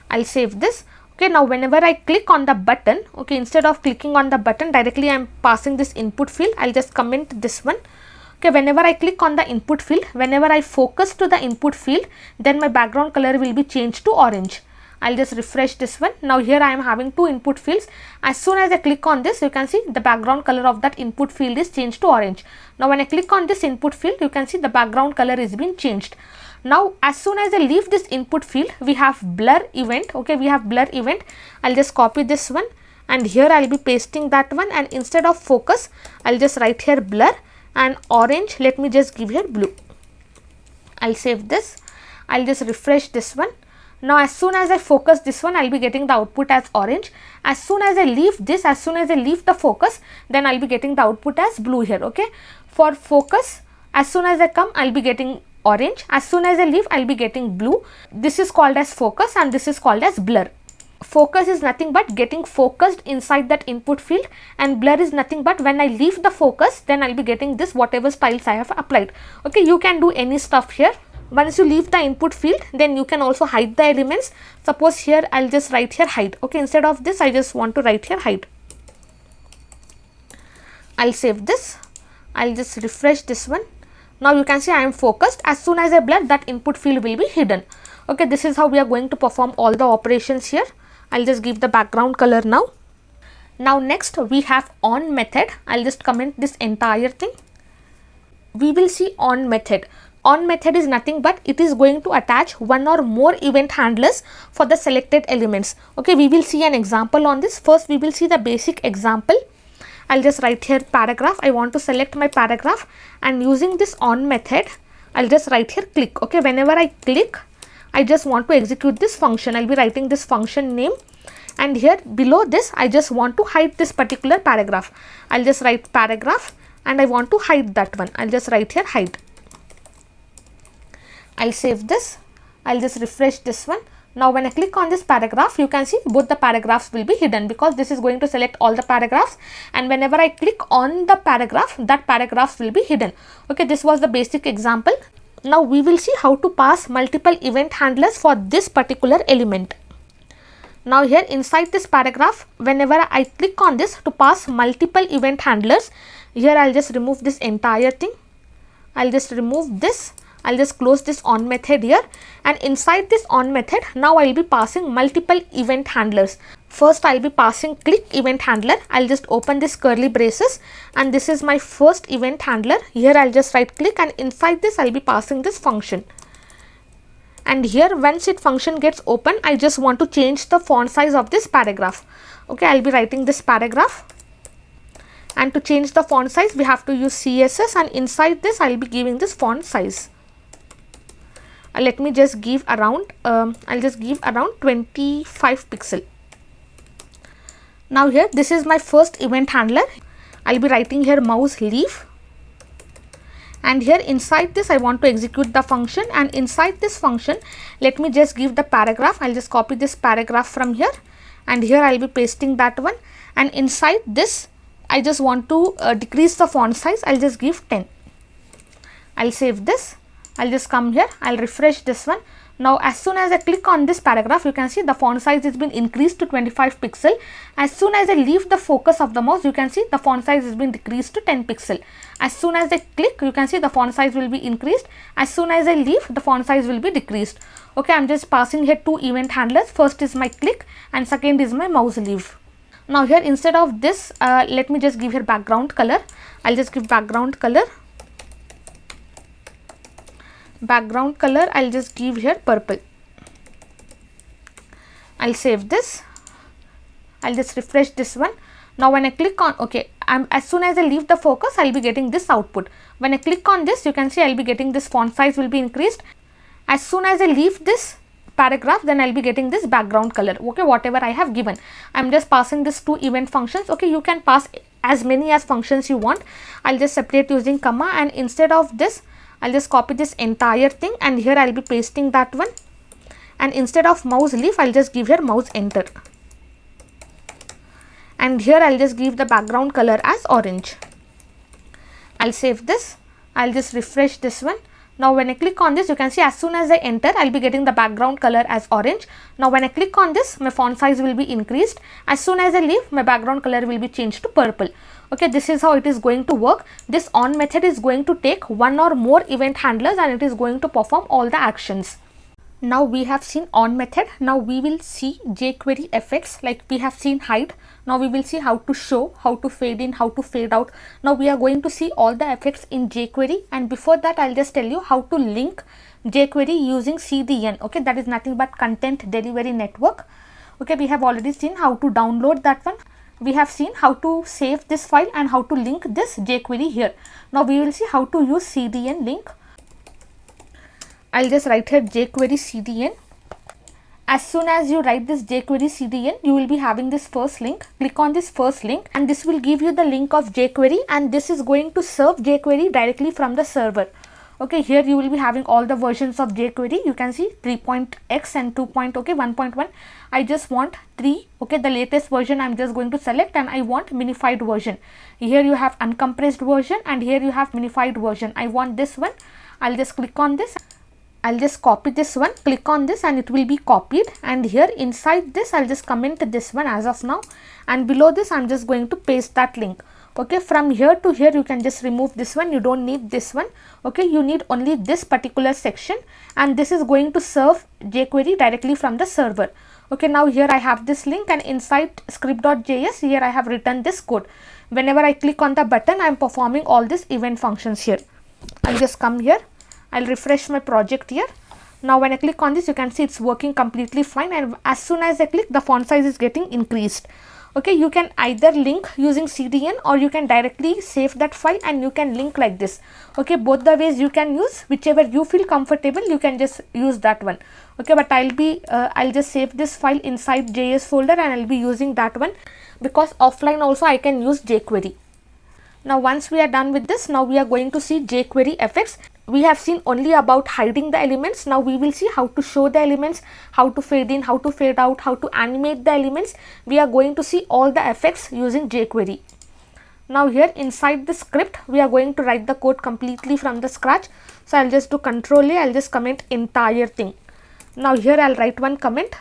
I'll save this. Okay, now whenever I click on the button, okay, instead of clicking on the button directly, I'm passing this input field. I'll just comment this one. Okay, whenever I click on the input field, whenever I focus to the input field, then my background color will be changed to orange. I'll just refresh this one. Now here I am having two input fields. As soon as I click on this, you can see the background color of that input field is changed to orange. Now when I click on this input field, you can see the background color is being changed. Now as soon as I leave this input field, we have blur event. Okay, we have blur event. I'll just copy this one, and here I'll be pasting that one, and instead of focus, I'll just write here blur, and orange, let me just give here blue. I'll save this. I'll just refresh this one. Now as soon as I focus this one, I'll be getting the output as orange. As soon as I leave this, as soon as I leave the focus, then I'll be getting the output as blue here. Okay, for focus, as soon as I come, I'll be getting orange. As soon as I leave, I'll be getting blue. This is called as focus, and this is called as blur. Focus is nothing but getting focused inside that input field, and blur is nothing but when I leave the focus, then I'll be getting this whatever styles I have applied. Okay, you can do any stuff here. Once you leave the input field, then you can also hide the elements. Suppose here I'll just write here hide. Okay, instead of this I just want to write here hide. I'll save this. I'll just refresh this one. Now you can see I am focused. As soon as I blur, that input field will be hidden. Okay, this is how we are going to perform all the operations here. I'll just give the background color now. Now next we have on method. I'll just comment this entire thing. We will see on method. On method is nothing but it is going to attach one or more event handlers for the selected elements. Okay, we will see an example on this. First we will see the basic example. I'll just write here paragraph. I want to select my paragraph, and using this on method, I'll just write here click. Okay, whenever I click, I just want to execute this function. I'll be writing this function name, and here below this I just want to hide this particular paragraph. I'll just write paragraph, and I want to hide that one. I'll just write here hide. I'll save this. I'll just refresh this one. Now when I click on this paragraph, you can see both the paragraphs will be hidden, because this is going to select all the paragraphs, and whenever I click on the paragraph, that paragraph will be hidden. Okay, this was the basic example. Now we will see how to pass multiple event handlers for this particular element. Now here inside this paragraph, whenever I click on this to pass multiple event handlers, here I'll just remove this entire thing. I'll just remove this. I'll just close this on method here, and inside this on method, now I'll be passing multiple event handlers. First I'll be passing click event handler. I'll just open this curly braces, and this is my first event handler. Here I'll just write click, and inside this I'll be passing this function. And here once it function gets open, I just want to change the font size of this paragraph. Okay, I'll be writing this paragraph, and to change the font size we have to use CSS, and inside this I'll be giving this font size. Let me just give around, I'll just give around 25 pixel. Now here this is my first event handler. I'll be writing here mouse leave, and here inside this I want to execute the function, and inside this function let me just give the paragraph. I'll just copy this paragraph from here, and here I'll be pasting that one, and inside this I just want to decrease the font size. I'll just give 10. I'll save this. I'll just come here, I'll refresh this one. Now as soon as I click on this paragraph, you can see the font size has been increased to 25 pixel. As soon as I leave the focus of the mouse, you can see the font size has been decreased to 10 pixel. As soon as I click, you can see the font size will be increased. As soon as I leave, the font size will be decreased. Okay, I'm just passing here two event handlers. First is my click and second is my mouse leave. Now here instead of this, let me just give here background color. I'll just give background color. Background color, I'll just give here purple. I'll save this. I'll just refresh this one. Now when I click on, okay, as soon as I leave the focus, I'll be getting this output. When I click on this, you can see I'll be getting this font size will be increased. As soon as I leave this paragraph, then I'll be getting this background color. Okay, whatever I have given. I'm just passing this two event functions. Okay, you can pass as many as functions you want. I'll just separate using comma, and instead of this, I'll just copy this entire thing and here I'll be pasting that one, and instead of mouse leaf, I'll just give here mouse enter, and here I'll just give the background color as orange. I'll save this. I'll just refresh this one. Now when I click on this, you can see as soon as I enter, I'll be getting the background color as orange. Now when I click on this, my font size will be increased. As soon as I leave, my background color will be changed to purple. Okay, this is how it is going to work. This on method is going to take one or more event handlers and it is going to perform all the actions. Now we have seen on method. Now we will see jQuery effects, like we have seen hide. Now we will see how to show, how to fade in, how to fade out. Now we are going to see all the effects in jQuery, and before that I'll just tell you how to link jQuery using CDN. Okay, that is nothing but Content Delivery Network. Okay, we have already seen how to download that one. We have seen how to save this file and how to link this jQuery here. Now we will see how to use CDN link. I'll just write here jQuery CDN. As soon as you write this jQuery CDN, you will be having this first link. Click on this first link and this will give you the link of jQuery, and this is going to serve jQuery directly from the server. Okay, here you will be having all the versions of jQuery. You can see 3.x and 2. Okay, 1.1. I just want 3. Okay, the latest version I'm just going to select, and I want minified version. Here you have uncompressed version and here you have minified version. I want this one. I'll just click on this. I'll just copy this one, click on this and it will be copied, and here inside this I'll just comment this one as of now, and below this I'm just going to paste that link. Okay, from here to here you can just remove this one, you don't need this one. Okay, you need only this particular section, and this is going to serve jQuery directly from the server. Okay, now here I have this link, and inside script.js here I have written this code. Whenever I click on the button, I am performing all these event functions here. I'll just come here. I'll refresh my project here. Now when I click on this, you can see it's working completely fine, and as soon as I click, the font size is getting increased. Okay, you can either link using CDN or you can directly save that file and you can link like this. Okay, both the ways you can use, whichever you feel comfortable, you can just use that one. Okay, but I'll just save this file inside JS folder and I'll be using that one, because offline also I can use jQuery. Now once we are done with this, now we are going to see jQuery effects. We have seen only about hiding the elements. Now we will see how to show the elements, how to fade in, how to fade out, how to animate the elements. We are going to see all the effects using jQuery. Now here inside the script, we are going to write the code completely from the scratch. So I'll just do Control A, I'll just comment entire thing. Now here I'll write one comment.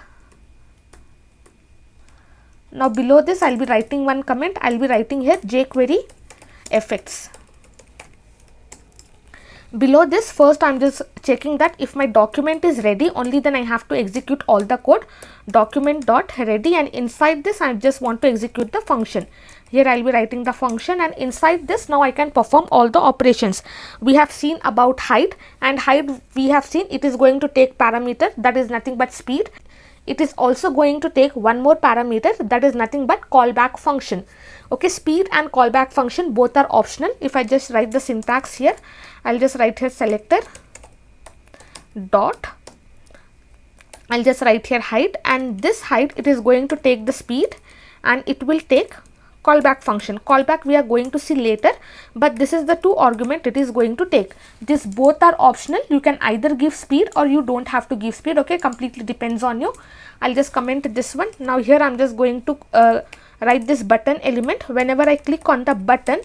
Now below this I'll be writing one comment. I'll be writing here jQuery effects. Below this, first I'm just checking that if my document is ready, only then I have to execute all the code. Document.ready, and inside this I just want to execute the function. Here I'll be writing the function, and inside this now I can perform all the operations. We have seen about hide, and hide we have seen it is going to take parameter, that is nothing but speed. It is also going to take one more parameter, that is nothing but callback function. Okay, speed and callback function both are optional. If I just write the syntax here, I'll just write here selector dot, I'll just write here hide, and this hide, it is going to take the speed and it will take callback function. Callback we are going to see later, but this is the two argument it is going to take. This both are optional. You can either give speed or you don't have to give speed. Okay, completely depends on you. I'll just comment this one. Now here I'm just going to write this button element. Whenever I click on the button,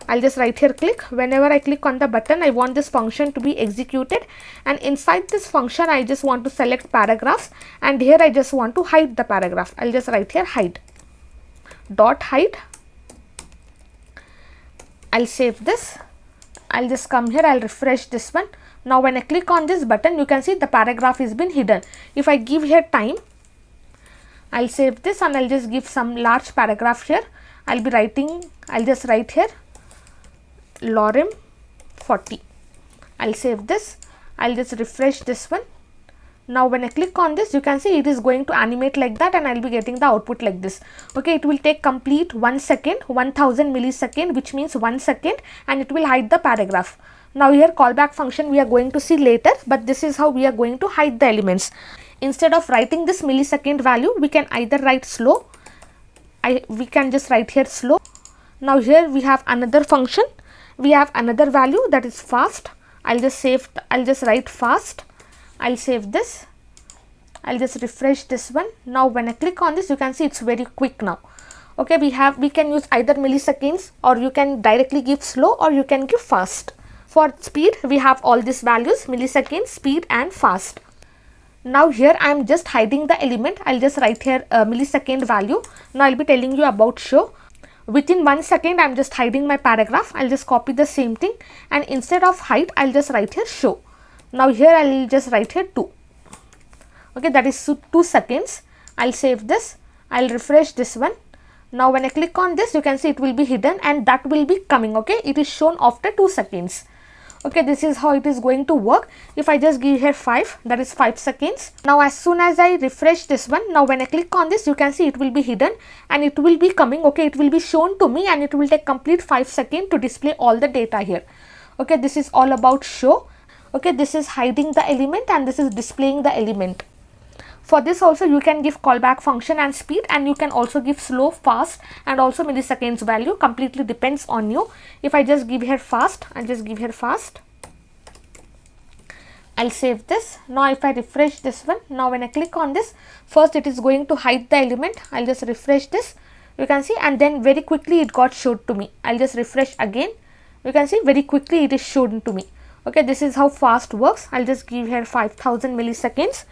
I'll just right here click. Whenever I click on the button, I want this function to be executed, and inside this function I just want to select paragraphs, and here I just want to hide the paragraph. I'll just write here hide, dot hide. I'll save this. I'll just come here, I'll refresh this one. Now when I click on this button, you can see the paragraph has been hidden. If I give here time, I'll save this and I'll just give some large paragraph here. I'll be writing, I'll just write here lorem 40. I'll save this. I'll just refresh this one. Now when I click on this, you can see it is going to animate like that, and I'll be getting the output like this. Okay, it will take complete 1 second, 1000 millisecond, which means 1 second, and it will hide the paragraph. Now here callback function we are going to see later, but this is how we are going to hide the elements. Instead of writing this millisecond value, we can either write slow. We can just write here slow. Now here we have another function. We have another value that is fast. I'll just write fast. I'll save this. I'll just refresh this one. Now when I click on this, you can see it's very quick now. Okay, we can use either milliseconds, or you can directly give slow, or you can give fast. For speed, we have all these values: millisecond, speed and fast. Now here I am just hiding the element. I'll just write here a millisecond value. Now I'll be telling you about show. Within 1 second, I'm just hiding my paragraph. I'll just copy the same thing, and instead of hide, I'll just write here show. Now here I'll just write here 2. Okay, that is 2 seconds. I'll save this. I'll refresh this one. Now when I click on this, you can see it will be hidden, and that will be coming. Okay, it is shown after 2 seconds. Okay, this is how it is going to work. If I just give here 5, that is 5 seconds. Now as soon as I refresh this one, now when I click on this, you can see it will be hidden and it will be coming. Okay, it will be shown to me, and it will take complete 5 seconds to display all the data here. Okay, this is all about show. Okay, this is hiding the element, and this is displaying the element. For this also you can give callback function and speed, and you can also give slow, fast and also milliseconds value. Completely depends on you. If I just give here fast, I'll just give here fast. I'll save this. Now if I refresh this one, now when I click on this, first it is going to hide the element. I'll just refresh this. You can see, and then very quickly it got showed to me. I'll just refresh again. You can see very quickly it is shown to me. Okay, this is how fast works. I'll just give here 5000 milliseconds.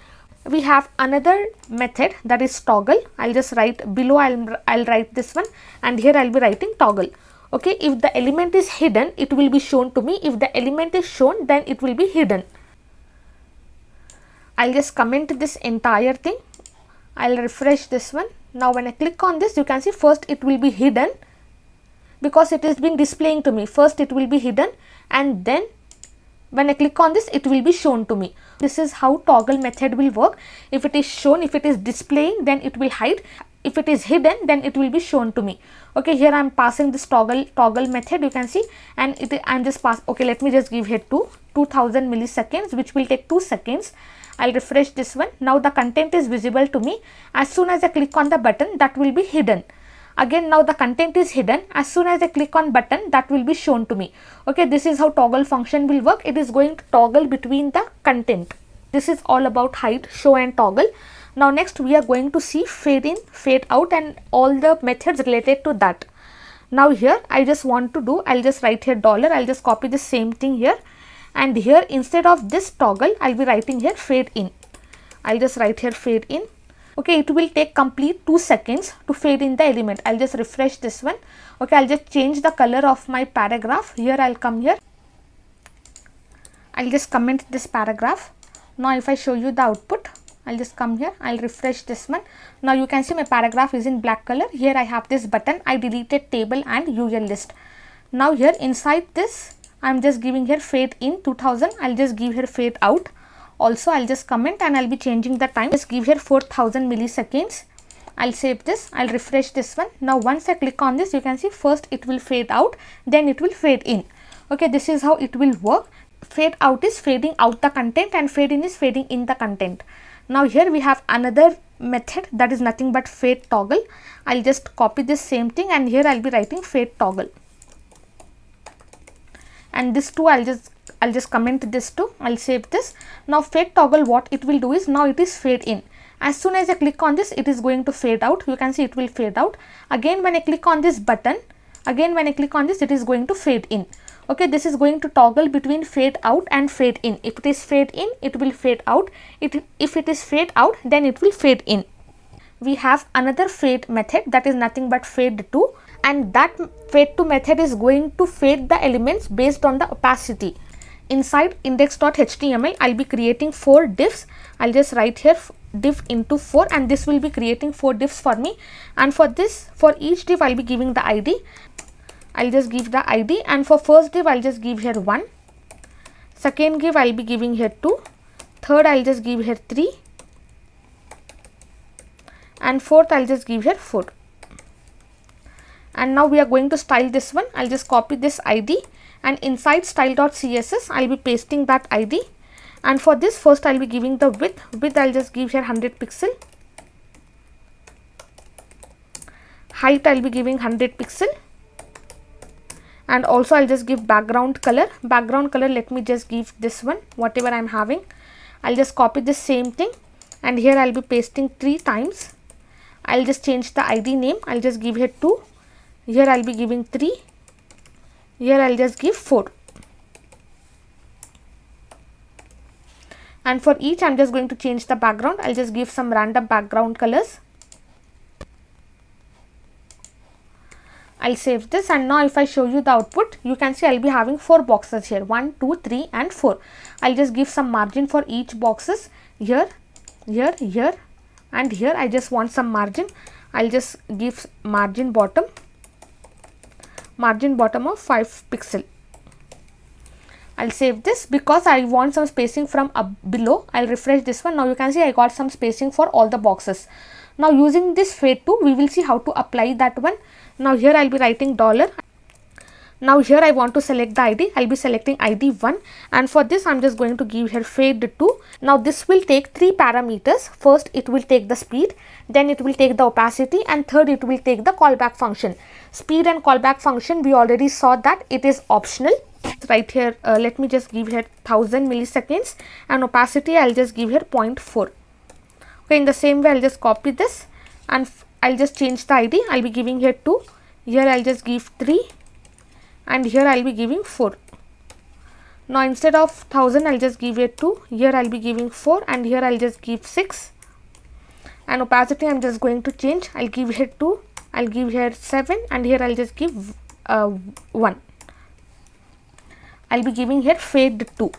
We have another method, that is toggle. I'll just write below, I'll write this one, and here I'll be writing toggle. Okay, if the element is hidden, it will be shown to me. If the element is shown, then it will be hidden. I'll just comment this entire thing. I'll refresh this one. Now when I click on this, you can see first it will be hidden because it has been displaying to me. First it will be hidden, and then when I click on this, it will be shown to me. This is how toggle method will work. If it is shown, if it is displaying, then it will hide. If it is hidden, then it will be shown to me. Okay, here I am passing this toggle method, you can see, and I'm just pass. Okay, let me just give here 2000 milliseconds, which will take 2 seconds. I'll refresh this one. Now the content is visible to me. As soon as I click on the button, that will be hidden. Again, now the content is hidden. As soon as I click on button, that will be shown to me. Okay, this is how toggle function will work. It is going to toggle between the content. This is all about hide, show and toggle. Now next we are going to see fade in, fade out and all the methods related to that. Now here I just want to do, I'll just write here dollar. I'll just copy the same thing here, and here instead of this toggle, I'll be writing here fade in. I'll just write here fade in. Okay, it will take complete 2 seconds to fade in the element. I'll just refresh this one. Okay, I'll just change the color of my paragraph. Here I'll come here. I'll just comment this paragraph. Now if I show you the output, I'll just come here. I'll refresh this one. Now you can see my paragraph is in black color. Here I have this button. I deleted table and UL list. Now here inside this, I'm just giving here fade in 2000. I'll just give here fade out. Also, I'll just comment and I'll be changing the time. Just give here 4000 milliseconds. I'll save this. I'll refresh this one. Now, once I click on this, you can see first it will fade out, then it will fade in. Okay, this is how it will work. Fade out is fading out the content and fade in is fading in the content. Now, here we have another method that is nothing but fade toggle. I'll just copy this same thing and here I'll be writing fade toggle. And this too, I'll just comment this too. I'll save this. Now fade toggle, what it will do is, now it is fade in. As soon as I click on this, it is going to fade out. You can see it will fade out. Again, when I click on this button, Again when I click on this, it is going to fade in. Okay, this is going to toggle between fade out and fade in. If it is fade in, it will fade out. If it is fade out, then it will fade in. We have another fade method, that is nothing but fade to, and that fade to method is going to fade the elements based on the opacity. Inside index.html, I'll be creating 4 divs. I'll just write here div into 4, and this will be creating 4 divs for me. And for this, for each div, I'll be giving the ID. I'll just give the ID, and for first div, I'll just give here 1. Second div, I'll be giving here 2. Third, I'll just give here 3. And fourth, I'll just give here 4. And now we are going to style this one. I'll just copy this ID, and inside style.css, I'll be pasting that ID. And for this, first I'll be giving the width. I'll just give here 100 pixel. Height, I'll be giving 100 pixel. And also I'll just give background color. Let me just give this one, whatever I'm having. I'll just copy this same thing, and here I'll be pasting 3 times. I'll just change the ID name. I'll just give here 2. Here I'll be giving 3. Here I'll just give 4. And for each, I'm just going to change the background. I'll just give some random background colors. I'll save this, and now if I show you the output, you can see I'll be having 4 boxes here, 1, 2, 3 and 4. I'll just give some margin for each boxes, here, here, here and here. I just want some margin. I'll just give margin bottom of 5 pixel. I'll save this because I want some spacing from up below. I'll refresh this one. Now you can see I got some spacing for all the boxes. Now using this fade to, we will see how to apply that one. Now here I'll be writing $. Now here I want to select the ID. I'll be selecting ID 1, and for this I'm just going to give here fade to. Now this will take 3 parameters. First it will take the speed, then it will take the opacity, and third it will take the callback function. Speed and callback function, we already saw that it is optional. Right here, let me just give here 1000 milliseconds, and opacity I'll just give here 0.4. Okay, in the same way I'll just copy this, and I'll just change the ID. I'll be giving here 2. Here I'll just give 3. And here I'll be giving 4. Now instead of 1000, I'll just give here 2. Here I'll be giving 4, and here I'll just give 6. And opacity I'm just going to change. I'll give here 2. I'll give here 7, and here I'll just give 1. I'll be giving here fade to.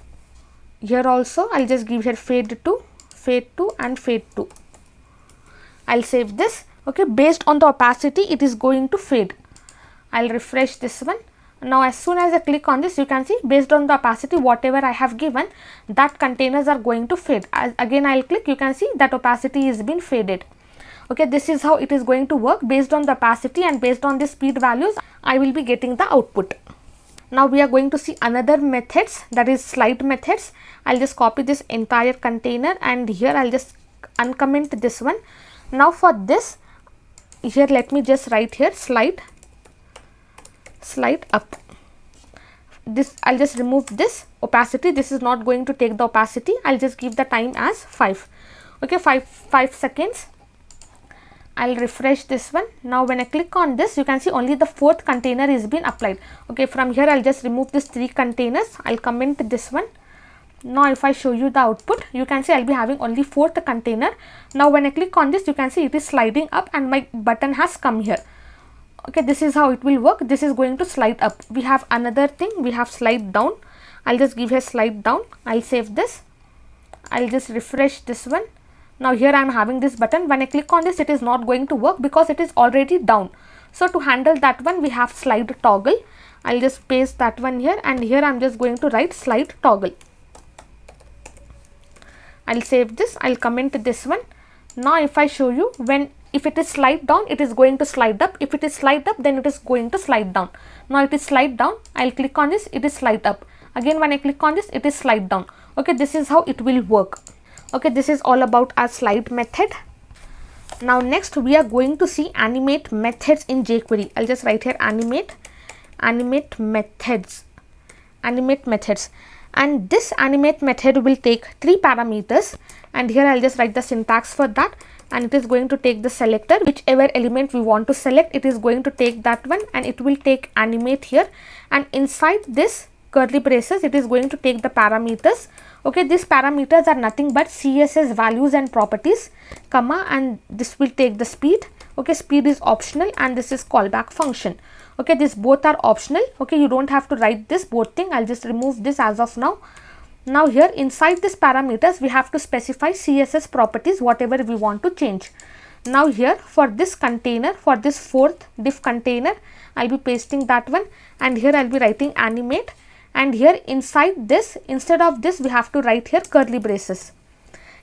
Here also I'll just give here fade to and fade to. I'll save this. Okay, based on the opacity, it is going to fade. I'll refresh this one. Now as soon as I click on this, you can see based on the opacity, whatever I have given, that containers are going to fade. Again I'll click, you can see that opacity is been faded. Okay, this is how it is going to work. Based on the opacity and based on the speed values, I will be getting the output. Now we are going to see another methods, that is slide methods. I'll just copy this entire container, and here I'll just uncomment this one. Now for this, here let me just write here slide up. This I'll just remove this opacity. This is not going to take the opacity. I'll just give the time as 5. Okay, 5 seconds. I'll refresh this one. Now when I click on this, you can see only the 4th container is been applied. Okay, from here I'll just remove this 3 containers. I'll comment this one. Now if I show you the output, you can see I'll be having only 4th container. Now when I click on this, you can see it is sliding up and my button has come here. Okay, this is how it will work. This is going to slide up. We have another thing, we have slide down. I'll just give here slide down. I'll save this. I'll just refresh this one. Now here I am having this button. When I click on this, it is not going to work because it is already down. So to handle that one, we have slide toggle. I'll just paste that one here, and here I'm just going to write slide toggle. I'll save this. I'll comment this one. Now if I show you, if it is slide down, it is going to slide up. If it is slide up, then it is going to slide down. Now it is slide down. I'll click on this, it is slide up. Again when I click on this, it is slide down. Okay, this is how it will work. Okay, this is all about our slide method. Now next we are going to see animate methods in jQuery. I'll just write here animate methods. And this animate method will take 3 parameters, and here I'll just write the syntax for that. and it is going to take the selector, whichever element we want to select, it is going to take that one, and it will take animate here, and inside this curly braces it is going to take the parameters. Okay, these parameters are nothing but CSS values and properties, comma, and this will take the speed. Okay, speed is optional, and this is callback function. Okay, these both are optional. Okay, you don't have to write this both thing. I'll just remove this as of now. Now here inside this parameters we have to specify CSS properties, whatever we want to change. Now here for this container, for this fourth div container, I'll be pasting that one, and here I'll be writing animate, and here inside this, instead of this we have to write here curly braces.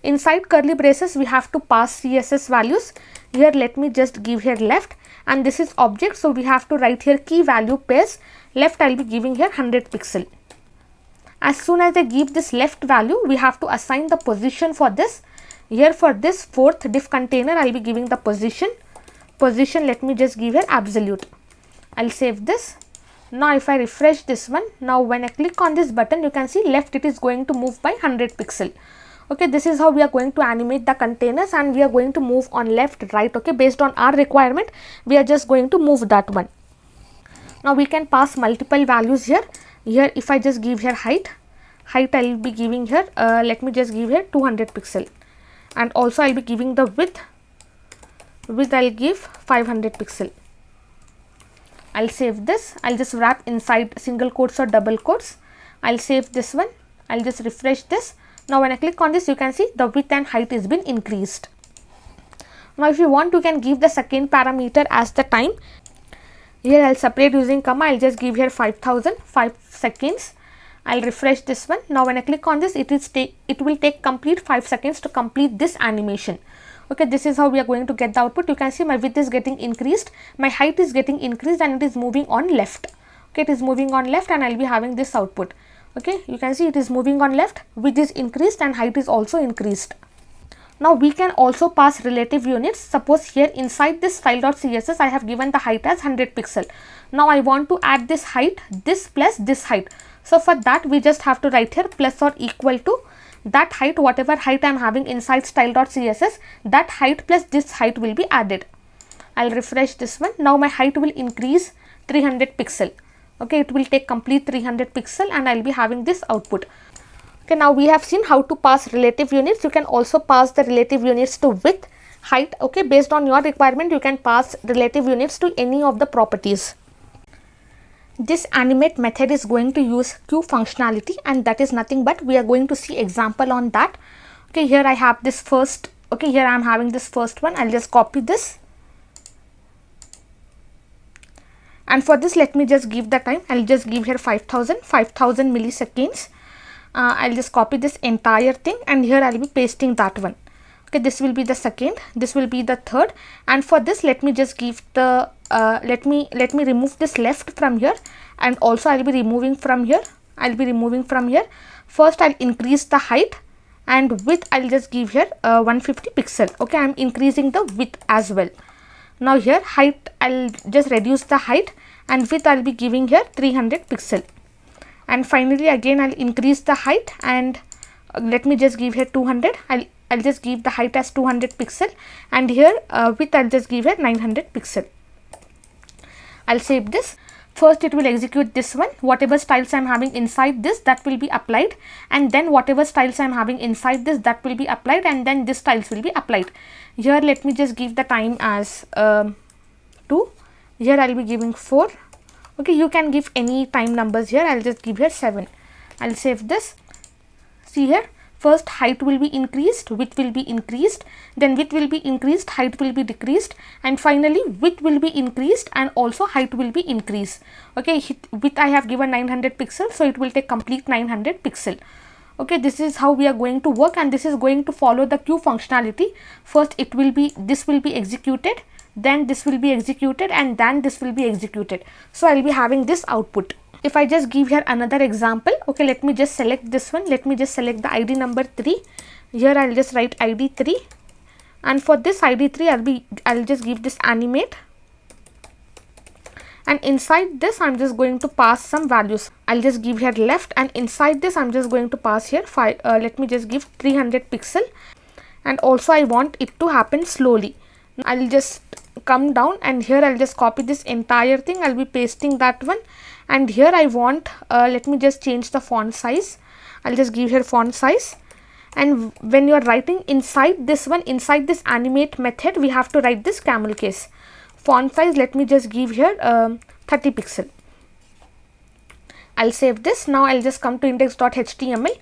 Inside curly braces we have to pass CSS values. Here let me just give here left, and this is object, so we have to write here key value pairs. Left I'll be giving here 100 pixel. As soon as I give this left value, we have to assign the position for this. Here for this fourth div container I'll be giving the position. Let me just give here absolute. I'll save this. Now if I refresh this one, now when I click on this button, you can see left it is going to move by 100 pixel. Okay, this is how we are going to animate the containers, and we are going to move on left, right. Okay, based on our requirement we are just going to move that one. Now we can pass multiple values here. Here if I just give here height I will be giving here let me just give here 200 pixel, and also I will be giving the width I will give 500 pixel. I'll save this. I'll just wrap inside single quotes or double quotes. I'll save this one. I'll just refresh this. Now when I click on this, you can see the width and height has been increased. Now if you want, you can give the second parameter as the time. Here I'll separate using comma. I'll just give here 5,000, 5 seconds. I'll refresh this one. Now when I click on this, it will take complete 5 seconds to complete this animation. Okay, this is how we are going to get the output. You can see my width is getting increased, my height is getting increased, and it is moving on left. Okay, it is moving on left, and I'll be having this output. Okay, you can see it is moving on left, width is increased and height is also increased. Now we can also pass relative units. Suppose here inside this style.css I have given the height as 100 pixel. Now I want to add this height, this plus this height. So for that we just have to write here plus or equal to that height, whatever height I am having inside style.css, that height plus this height will be added. I'll refresh this one. Now my height will increase 300 pixel. Okay, it will take complete 300 pixel, and I'll be having this output. Okay, now we have seen how to pass relative units. You can also pass the relative units to width, height. Okay, based on your requirement, you can pass relative units to any of the properties. This animate method is going to use queue functionality, and that is nothing but we are going to see example on that. Okay, here I have this first. Okay, here I am having this first one. I'll just copy this. And for this, let me just give the time. I'll just give here 5,000 milliseconds. I'll just copy this entire thing, and here I'll be pasting that one. Okay, this will be the second, this will be the third, and for this let me just give the let me remove this left from here, and also I'll be removing from here. First I'll increase the height, and width I'll just give here 150 pixel. Okay, I'm increasing the width as well. Now here height I'll just reduce the height, and width I'll be giving here 300 pixel. And finally again I'll increase the height, and let me just give here 200. I'll just give the height as 200 pixel, and here width I'll just give here 900 pixel. I'll save this. First it will execute this one. Whatever styles I'm having inside this, that will be applied, and then whatever styles I'm having inside this, that will be applied, and then this styles will be applied. Here let me just give the time as 2. Here I'll be giving 4. Okay, you can give any time numbers here. I'll just give here 7. I'll save this. See here, first height will be increased, width will be increased, then width will be increased, height will be decreased, and finally width will be increased and also height will be increased. Okay, width I have given 900 pixels, so it will take complete 900 pixel. Okay, this is how we are going to work, and this is going to follow the queue functionality. First this will be executed, then this will be executed, and then this will be executed. So I'll be having this output. If I just give here another example, okay, let me just select this one. Let me just select the ID number 3. Here I'll just write ID 3, and for this ID 3 I'll just give this animate, and inside this I'm just going to pass some values. I'll just give here left, and inside this I'm just going to pass here 5. Let me just give 300 pixel, and also I want it to happen slowly. I'll just come down and here I'll just copy this entire thing. I'll be pasting that one, and here I want let me just change the font size. I'll just give here font size, and when you are writing inside this one, inside this animate method, we have to write this camel case. Font size, let me just give here 30 pixel. I'll save this. Now I'll just come to index.html.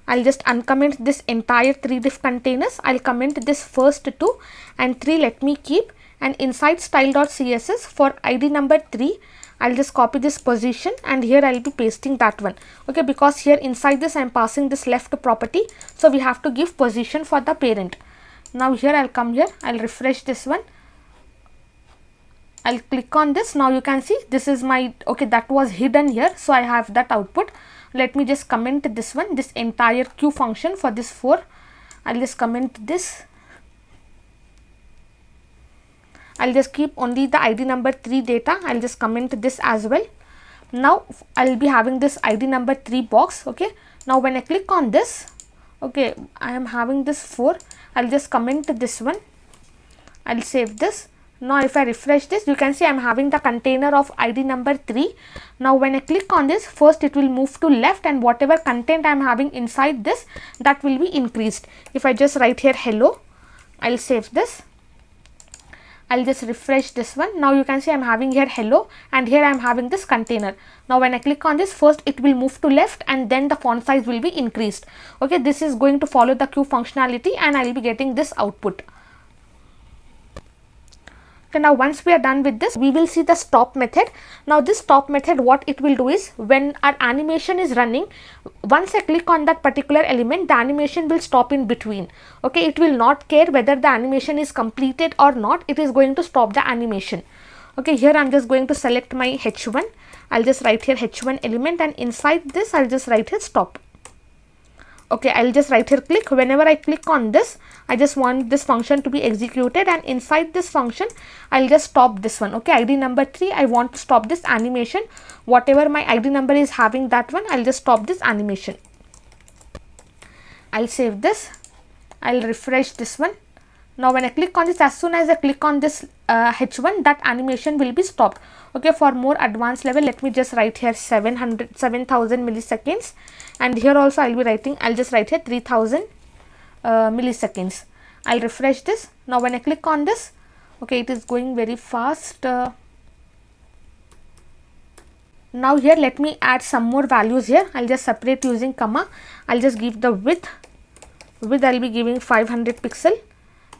I'll just uncomment this entire 3 div containers. I'll comment this first 2 and 3 let me keep, and inside style.css for id number 3 I'll just copy this position, and here I'll be pasting that one. Okay, because here inside this I'm passing this left property, so we have to give position for the parent. Now here I'll come here, I'll refresh this one, I'll click on this. Now you can see this is my, okay, that was hidden here, so I have that output. Let me just comment this one, this entire queue function for this 4. I'll just comment this. I'll just keep only the id number 3 data. I'll just comment this as well. Now I'll be having this id number 3 box. Okay, now when I click on this, okay, I am having this 4. I'll just comment this one. I'll save this. Now if I refresh this, you can see I'm having the container of id number 3. Now when I click on this, first it will move to left, and whatever content I'm having inside this, that will be increased. If I just write here hello, I'll save this. I'll just refresh this one. Now you can see I'm having here hello, and here I'm having this container. Now when I click on this, first it will move to left, and then the font size will be increased. Okay, this is going to follow the queue functionality, and I'll be getting this output. Okay, now once we are done with this, we will see the stop method. Now this stop method, what it will do is, when our animation is running, once I click on that particular element, the animation will stop in between. Okay, it will not care whether the animation is completed or not, it is going to stop the animation. Okay, here I'm just going to select my h1. I'll just write here h1 element, and inside this I'll just write here stop. Okay, I'll just write here click. Whenever I click on this, I just want this function to be executed, and inside this function I'll just stop this one. Okay, id number 3, I want to stop this animation. Whatever my id number is having, that one I'll just stop this animation. I'll save this. I'll refresh this one. Now when I click on this, as soon as I click on this h1, that animation will be stopped. Okay, for more advanced level, let me just write here 7,000 milliseconds, and here also I'll be writing, I'll just write here 3,000 milliseconds. I'll refresh this. Now when I click on this, okay, it is going very fast. Now here let me add some more values here. I'll just separate using comma. I'll just give the width I'll be giving 500 pixel,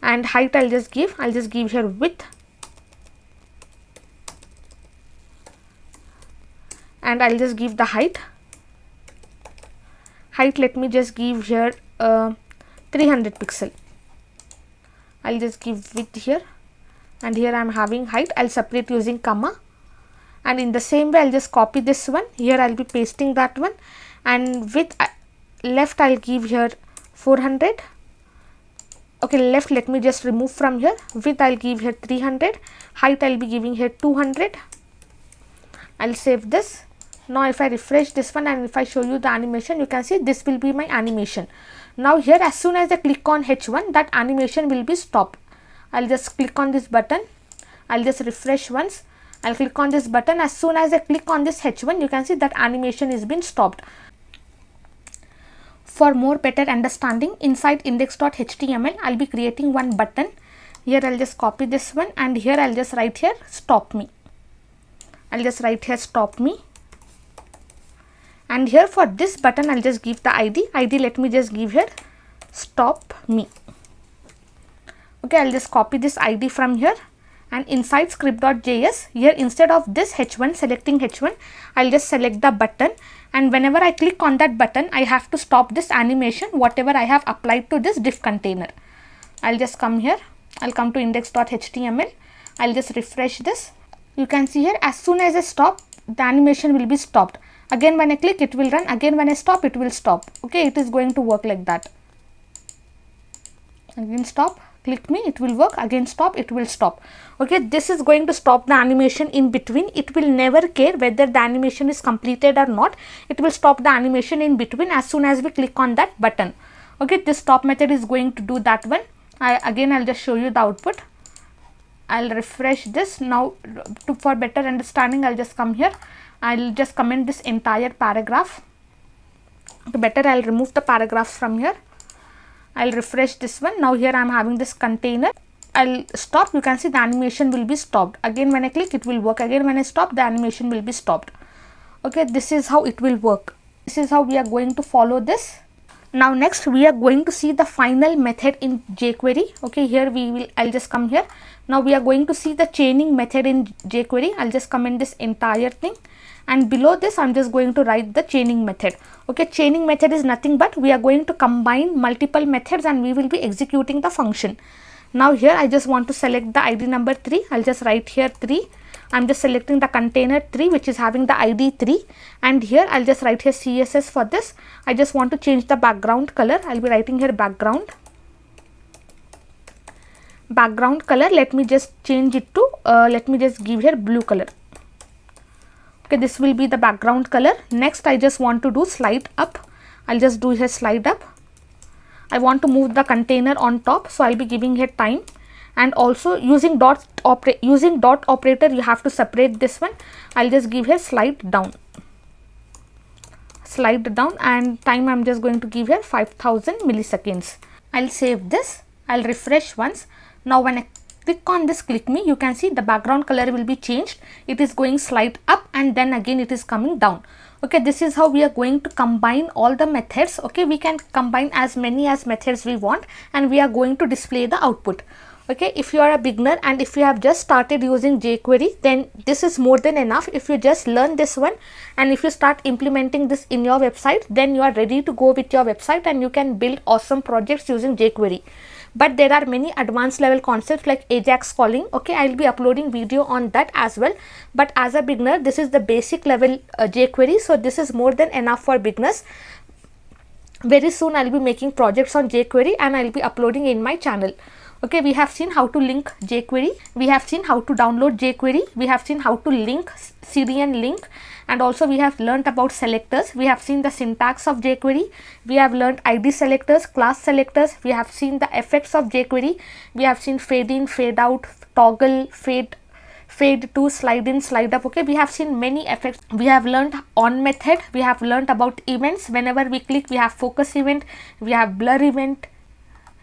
and height I'll just give here width, and I'll just give the height. Let me just give here 300 pixel. I'll just give width here, and here I'm having height. I'll separate using comma, and in the same way I'll just copy this one. Here I'll be pasting that one, and width left I'll give here 400. Okay, left let me just remove from here. Width I'll give here 300. Height I'll be giving here 200. I'll save this. Now if I refresh this one, and if I show you the animation, you can see this will be my animation. Now here, as soon as I click on h1, that animation will be stopped. I'll just click on this button. I'll just refresh once. I'll click on this button. As soon as I click on this h1, you can see that animation is been stopped. For more better understanding, inside index.html, I'll be creating one button. Here I'll just copy this one, and here I'll just write here stop me. I'll just write here stop me. And here for this button, I'll just give the ID. Let me just give here stop me. Okay, I'll just copy this ID from here, and inside script.js, here instead of this h1, selecting h1, I'll just select the button, and whenever I click on that button, I have to stop this animation, whatever I have applied to this div container. I'll just come here. I'll come to index.html. I'll just refresh this. You can see here, as soon as I stop, the animation will be stopped. Again when I click, it will run. Again when I stop, it will stop. Okay, it is going to work like that. Again stop, click me, it will work. Again stop, it will stop. Okay, this is going to stop the animation in between. It will never care whether the animation is completed or not. It will stop the animation in between as soon as we click on that button. Okay, this top method is going to do that one. I'll just show you the output. I'll refresh this. Now for better understanding, I'll just come here. I'll just comment this entire paragraph. Better, I'll remove the paragraphs from here. I'll refresh this one. Now here I'm having this container. I'll stop. You can see the animation will be stopped. Again when I click, it will work. Again when I stop, the animation will be stopped. Okay, this is how it will work. This is how we are going to follow this. Now next we are going to see the final method in jQuery. Okay, here I'll just come here. Now we are going to see the chaining method in jQuery. I'll just comment this entire thing, and below this I'm just going to write the chaining method. Okay, chaining method is nothing but we are going to combine multiple methods and we will be executing the function. Now here I just want to select the ID number 3. I'll just write here 3. I'm just selecting the container 3 which is having the ID 3, and here I'll just write here CSS for this. I just want to change the background color. I'll be writing here background color. Let me just change it to let me just give here blue color. Okay, this will be the background color. Next I just want to do slide up. I'll just do here slide up. I want to move the container on top, so I'll be giving here time, and also using dot operator you have to separate this one. I'll just give here slide down, and time I'm just going to give here 5000 milliseconds. I'll save this. I'll refresh once. Now when I click on this click me, you can see the background color will be changed. It is going slide up and then again it is coming down. Okay, this is how we are going to combine all the methods. Okay, we can combine as many as methods we want, and we are going to display the output. Okay, if you are a beginner and if you have just started using jQuery, then this is more than enough. If you just learn this one and if you start implementing this in your website, then you are ready to go with your website and you can build awesome projects using jQuery. But there are many advanced level concepts like Ajax calling. Okay, I'll be uploading video on that as well. But as a beginner, this is the basic level jQuery. So this is more than enough for beginners. Very soon I'll be making projects on jQuery and I'll be uploading in my channel. Okay, we have seen how to link jQuery. We have seen how to download jQuery. We have seen how to link CDN link. And also we have learnt about selectors. We have seen the syntax of jQuery. We have learnt ID selectors, class selectors. We have seen the effects of jQuery. We have seen fade in, fade out, toggle, fade to, slide in, slide up. Okay, we have seen many effects. We have learnt on method. We have learnt about events. Whenever we click, we have focus event. We have blur event.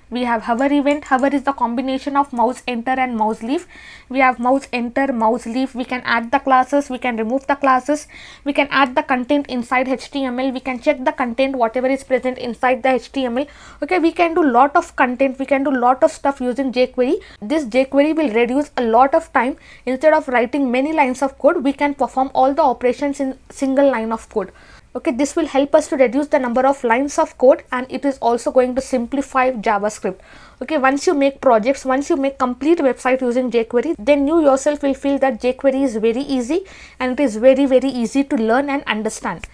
We have hover event. Hover is the combination of mouse enter and mouse leave. We have mouse enter, mouse leave. We can add the classes, we can remove the classes, we can add the content inside HTML, we can check the content whatever is present inside the HTML. Okay, we can do lot of content, we can do lot of stuff using jQuery. This jQuery will reduce a lot of time. Instead of writing many lines of code, we can perform all the operations in single line of code. Okay, this will help us to reduce the number of lines of code, and it is also going to simplify JavaScript. Okay, once you make projects, once you make complete website using jQuery, then you yourself will feel that jQuery is very easy and it is very easy to learn and understand.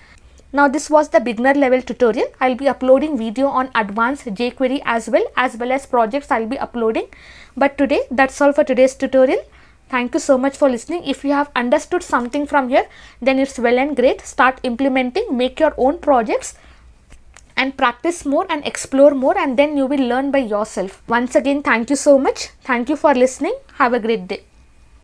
Now this was the beginner level tutorial. I'll be uploading video on advanced jQuery as well as projects I'll be uploading. But today, that's all for today's tutorial. Thank you so much for listening. If you have understood something from here, then it's well and great. Start implementing, make your own projects and practice more and explore more, and then you will learn by yourself. Once again, thank you so much. Thank you for listening. Have a great day.